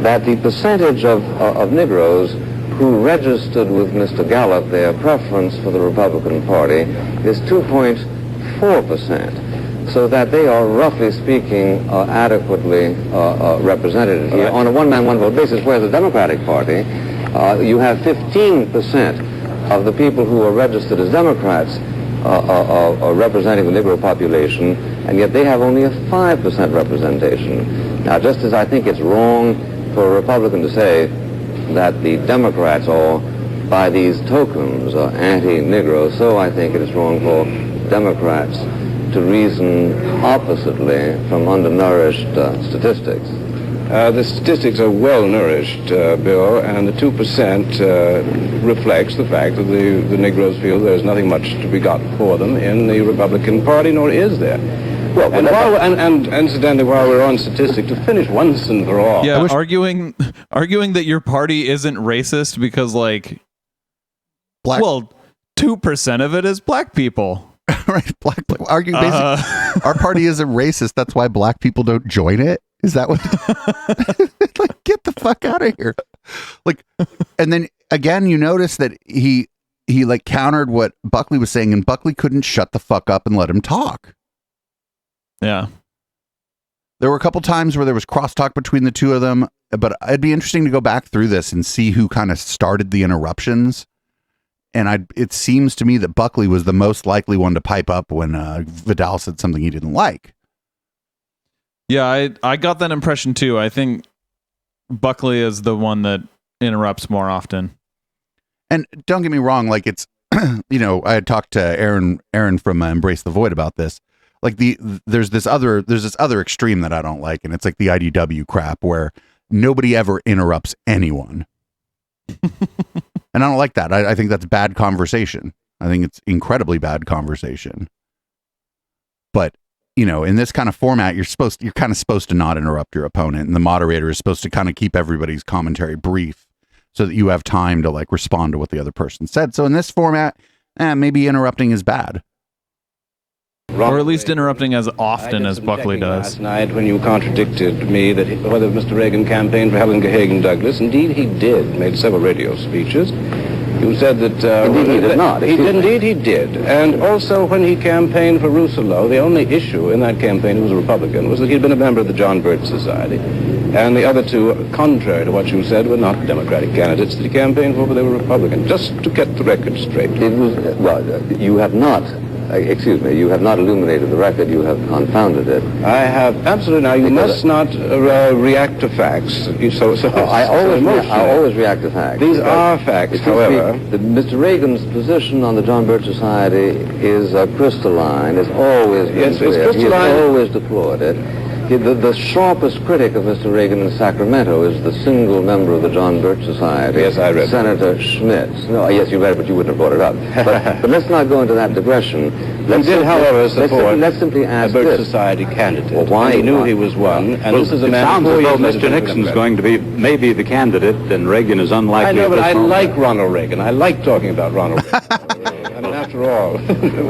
that the percentage of Negroes who registered with Mr. Gallup their preference for the Republican Party is 2.4%, so that they are, roughly speaking, adequately represented here on a one-man, one-vote basis, whereas the Democratic Party, you have 15% of the people who are registered as Democrats representing the Negro population, and yet they have only a 5% representation. Now, just as I think it's wrong for a Republican to say that the Democrats are, by these tokens, are anti-Negro, so I think it is wrong for Democrats to reason oppositely from undernourished statistics. The statistics are well-nourished, Bill, and the 2% reflects the fact that the Negroes feel there's nothing much to be got for them in the Republican Party, nor is there. Well, and incidentally, while we're on statistics, to finish once and for all. Yeah, arguing that your party isn't racist because, like, well, 2% of it is black people. Right, black argue basically our party isn't racist, that's why black people don't join it. Is that what like, get the fuck out of here. Like, and then again you notice that he like countered what Buckley was saying, and Buckley couldn't shut the fuck up and let him talk. Yeah, there were a couple times where there was crosstalk between the two of them, but it'd be interesting to go back through this and see who kind of started the interruptions. And it seems to me that Buckley was the most likely one to pipe up when Vidal said something he didn't like. Yeah, I got that impression too. I think Buckley is the one that interrupts more often. And don't get me wrong, like it's, you know, I had talked to Aaron from Embrace the Void about this. Like there's this other extreme that I don't like, and it's like the IDW crap where nobody ever interrupts anyone. And I don't like that. I think that's bad conversation. I think it's incredibly bad conversation. But, you know, in this kind of format, you're kind of supposed to not interrupt your opponent, and the moderator is supposed to kind of keep everybody's commentary brief so that you have time to like respond to what the other person said. So in this format, maybe interrupting is bad. Or at least interrupting as often as Buckley does. Last night when you contradicted me that whether Mr. Reagan campaigned for Helen Gahagan Douglas, indeed he did, made several radio speeches. You said that... indeed he did not. Indeed he did. And also when he campaigned for Rousseau, the only issue in that campaign, he was a Republican, was that he'd been a member of the John Birch Society. And the other two, contrary to what you said, were not Democratic candidates that he campaigned for, but they were Republican. Just to get the record straight. It was, well, you have not... excuse me, you have not illuminated the record, you have confounded it. I have, absolutely. Now, you must not react to facts. I always react to facts. These are facts, however. Mr. Reagan's position on the John Birch Society is crystalline. It's always been clear. It's crystalline. He has always deplored it. The sharpest critic of Mr. Reagan in Sacramento is the single member of the John Birch Society. Yes, I read Senator Schmidt. No, yes, you read it, but you wouldn't have brought it up. But let's not go into that digression. However, support let's simply ask the Birch this. Society candidate. Well, why? He knew he was one, and this is a man... It sounds as though Mr. Nixon's going to be maybe the candidate, and Reagan is unlikely. I know, but I like Ronald Reagan. I like talking about Ronald Reagan. I mean, after all,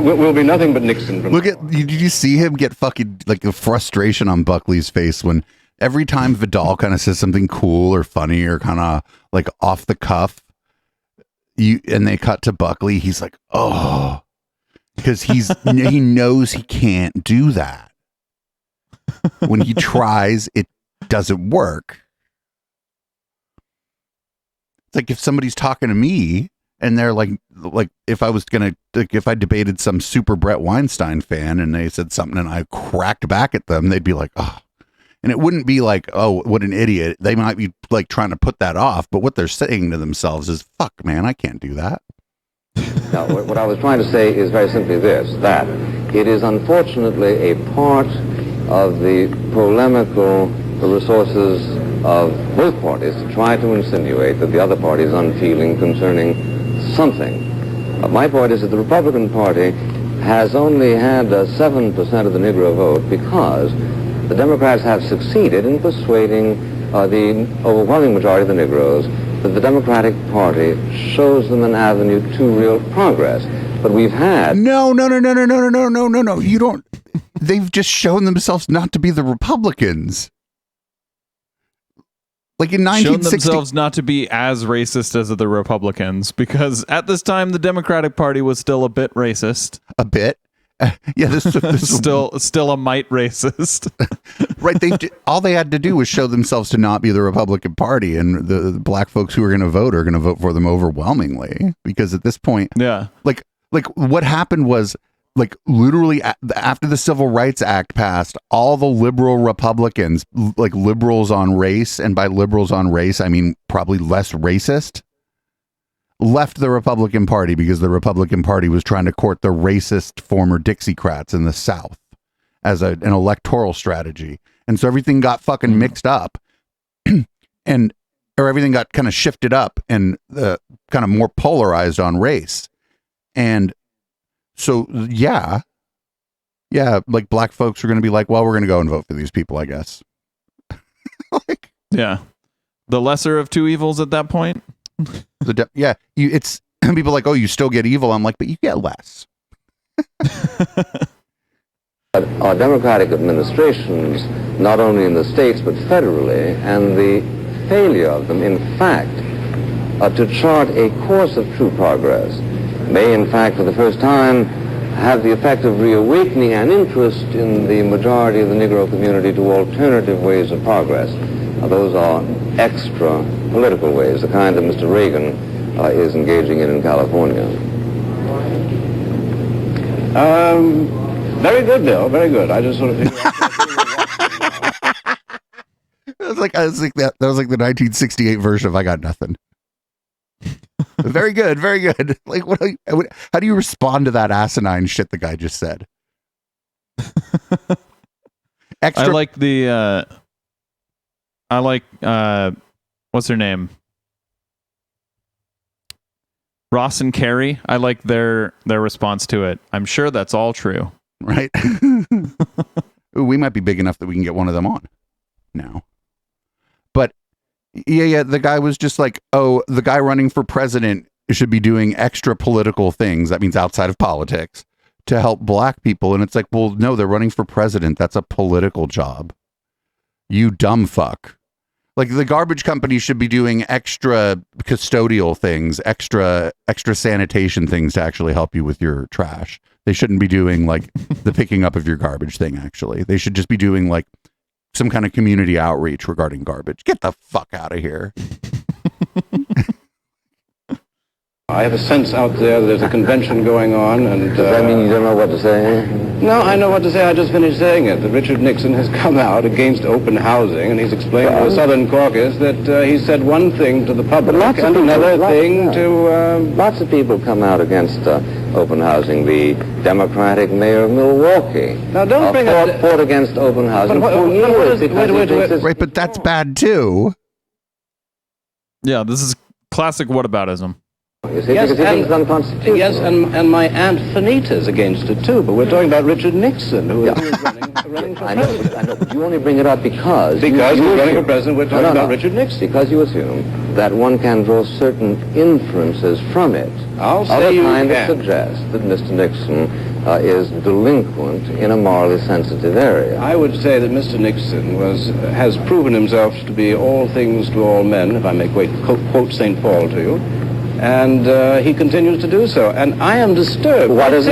we'll be nothing but Nixon. Did you see him get fucking, like, the frustration on Buckley's face when every time Vidal kind of says something cool or funny or kind of, like, off the cuff, and they cut to Buckley, he's like, oh, because he knows he can't do that. When he tries, it doesn't work. It's like if somebody's talking to me and they're like if I debated some super Brett Weinstein fan and they said something and I cracked back at them, they'd be like, oh. And it wouldn't be like, oh, what an idiot. They might be like trying to put that off, but what they're saying to themselves is, fuck, man, I can't do that. Now, what I was trying to say is very simply this, that it is unfortunately a part of the polemical resources of both parties to try to insinuate that the other party is unfeeling concerning something. My point is that the Republican Party has only had 7% of the Negro vote because the Democrats have succeeded in persuading the overwhelming majority of the Negroes that the Democratic Party shows them an avenue to real progress. But we've had... No. You don't... They've just shown themselves not to be the Republicans. Like in 1960... Shown themselves not to be as racist as the Republicans, because at this time, the Democratic Party was still a bit racist. A bit? Yeah, this still a mite racist. Right. All they had to do was show themselves to not be the Republican Party, and the black folks who are going to vote for them overwhelmingly. Because at this point, yeah, like Like what happened was like literally after the Civil Rights Act passed, all the liberal Republicans, like liberals on race, and by liberals on race, I mean probably less racist, left the Republican Party because the Republican Party was trying to court the racist former Dixiecrats in the South as an electoral strategy. And so everything got fucking mixed up or everything got kind of shifted up and kind of more polarized on race. And so, yeah, like black folks are going to be like, well, we're going to go and vote for these people, I guess. Like, yeah. The lesser of two evils at that point. It's people like, oh, you still get evil. I'm like, but you get less. Our democratic administrations, not only in the states but federally, and the failure of them, in fact, to chart a course of true progress, may, in fact, for the first time, have the effect of reawakening an interest in the majority of the Negro community to alternative ways of progress. Those are extra political ways, the kind that Mr. Reagan is engaging in California. Very good, Bill. Very good. I just sort of figured I was like that was like the 1968 version of I Got Nothing. Very good, very good. Like, how do you respond to that asinine shit the guy just said? I like what's her name? Ross and Carrie. I like their response to it. I'm sure that's all true. Right. Ooh, we might be big enough that we can get one of them on now. But yeah, the guy was just like, oh, the guy running for president should be doing extra political things. That means outside of politics to help black people. And it's like, well, no, they're running for president. That's a political job. You dumb fuck. Like the garbage company should be doing extra custodial things, extra sanitation things to actually help you with your trash. They shouldn't be doing like the picking up of your garbage thing. Actually, they should just be doing like some kind of community outreach regarding garbage. Get the fuck out of here. I have a sense out there that there's a convention going on, and... Does that mean you don't know what to say? No, I know what to say. I just finished saying it. That Richard Nixon has come out against open housing, and he's explained to the Southern Caucus that he said one thing to the public and another thing to... Lots of people come out against open housing. The Democratic mayor of Milwaukee now don't bring fought against open housing for years. Right, but that's bad too. Yeah, this is classic whataboutism. You see, because he thinks it's unconstitutional. Yes, and my Aunt Fanita's against it too, but we're talking about Richard Nixon, who is running for president. I know, but you only bring it up because he's running for president, we're talking about Richard Nixon. Because you assume that one can draw certain inferences from it. I'll say you kind can. That suggest that Mr. Nixon is delinquent in a morally sensitive area. I would say that Mr. Nixon has proven himself to be all things to all men, if I may quote St. Paul to you. And he continues to do so. And I am disturbed. Why did he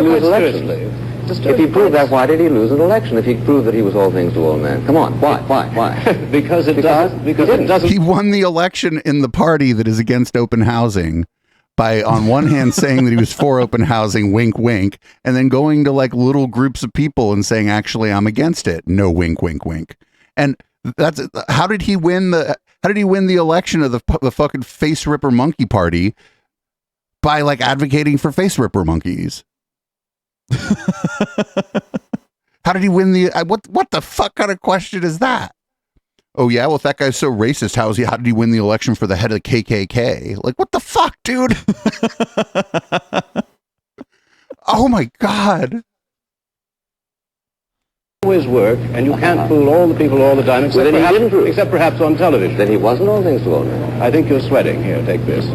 lose elections? If he proved that, why did he lose an election? If he proved that he was all things to all men? Come on, why? Because it doesn't. He won the election in the party that is against open housing by, on one hand, saying that he was for open housing, wink, wink, and then going to like little groups of people and saying, actually, I'm against it. No, wink, wink, wink. And that's how did he win the election of the fucking face ripper monkey party? By like advocating for face ripper monkeys. How did he win the what the fuck kind of question is that? Oh yeah, well if that guy's so racist, how did he win the election for the head of the KKK? Like what the fuck, dude? Oh my god. Always work, and you can't fool all the people all the time, except perhaps on television. Then he wasn't all things to all men. I think you're sweating. Here, take this.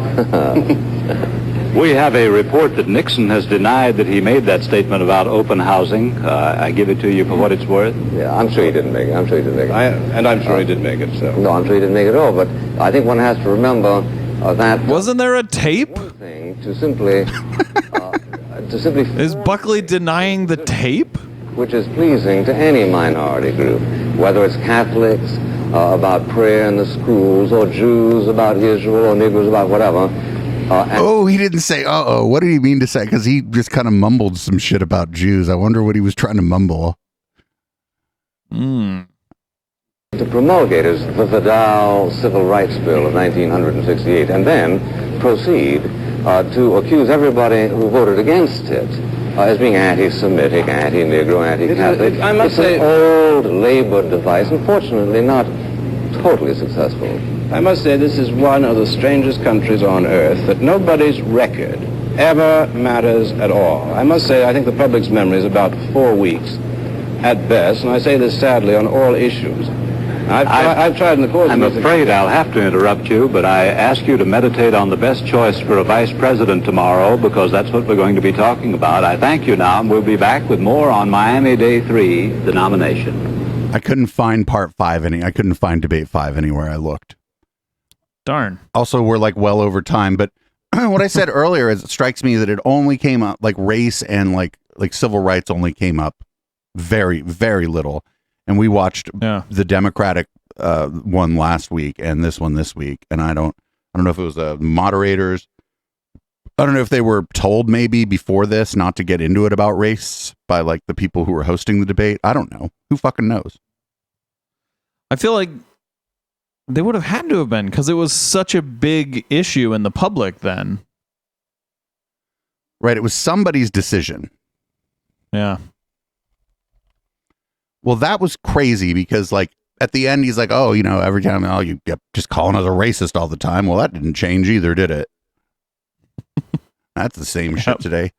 We have a report that Nixon has denied that he made that statement about open housing. I give it to you for what it's worth. Yeah, I'm sure he didn't make it. I'm sure he did make it. So. No, I'm sure he didn't make it at all, but I think one has to remember that... Wasn't there a tape? One thing to simply... Is Buckley denying the tape? Which is pleasing to any minority group, whether it's Catholics about prayer in the schools, or Jews about Israel, or Negroes about whatever. He didn't say uh-oh. What did he mean to say? Because he just kind of mumbled some shit about Jews. I wonder what he was trying to mumble. To promulgate the Vidal Civil Rights Bill of 1968, and then proceed to accuse everybody who voted against it as being anti-Semitic, anti-Negro, anti-Catholic. I must say, an old labor device, unfortunately not totally successful. I must say this is one of the strangest countries on earth that nobody's record ever matters at all. I must say I think the public's memory is about 4 weeks at best, and I say this sadly on all issues. I've tried in the course of... I'm afraid I'll have to interrupt you, but I ask you to meditate on the best choice for a vice president tomorrow, because that's what we're going to be talking about. I thank you now, and we'll be back with more on Miami Day 3, the nomination. I couldn't find part 5 I couldn't find debate 5 anywhere I looked. Darn. Also, we're like well over time, but what I said earlier is it strikes me that it only came up, like race and like civil rights only came up very, very little. And we watched the Democratic one last week and this one this week. And I don't know if it was moderators. I don't know if they were told maybe before this not to get into it about race by like the people who were hosting the debate. I don't know. Who fucking knows? I feel like they would have had to have been, because it was such a big issue in the public then. Right. It was somebody's decision. Yeah. Well, that was crazy because, like, at the end, he's like, oh, you know, every time, you get just calling us a racist all the time. Well, that didn't change either, did it? That's the same shit today.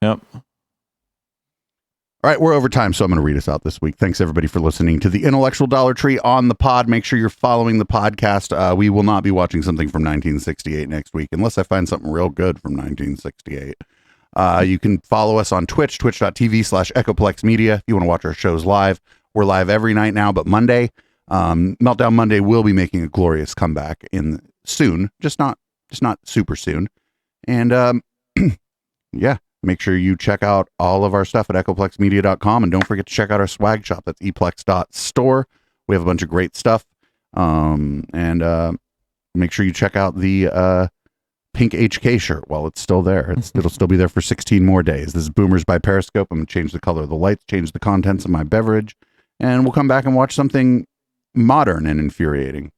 Yep. All right, we're over time, so I'm going to read us out this week. Thanks, everybody, for listening to the Intellectual Dollar Tree on the pod. Make sure you're following the podcast. We will not be watching something from 1968 next week, unless I find something real good from 1968. You can follow us on Twitch, twitch.tv/Echoplex Media. If you want to watch our shows live, we're live every night now, but Monday, Meltdown Monday will be making a glorious comeback soon, just not super soon. And yeah, make sure you check out all of our stuff at echoplexmedia.com, and don't forget to check out our swag shop. That's eplex.store. We have a bunch of great stuff. And make sure you check out the pink HK shirt while it's still there. It'll still be there for 16 more days. This is Boomers by Periscope. I'm going to change the color of the lights, change the contents of my beverage, and we'll come back and watch something modern and infuriating.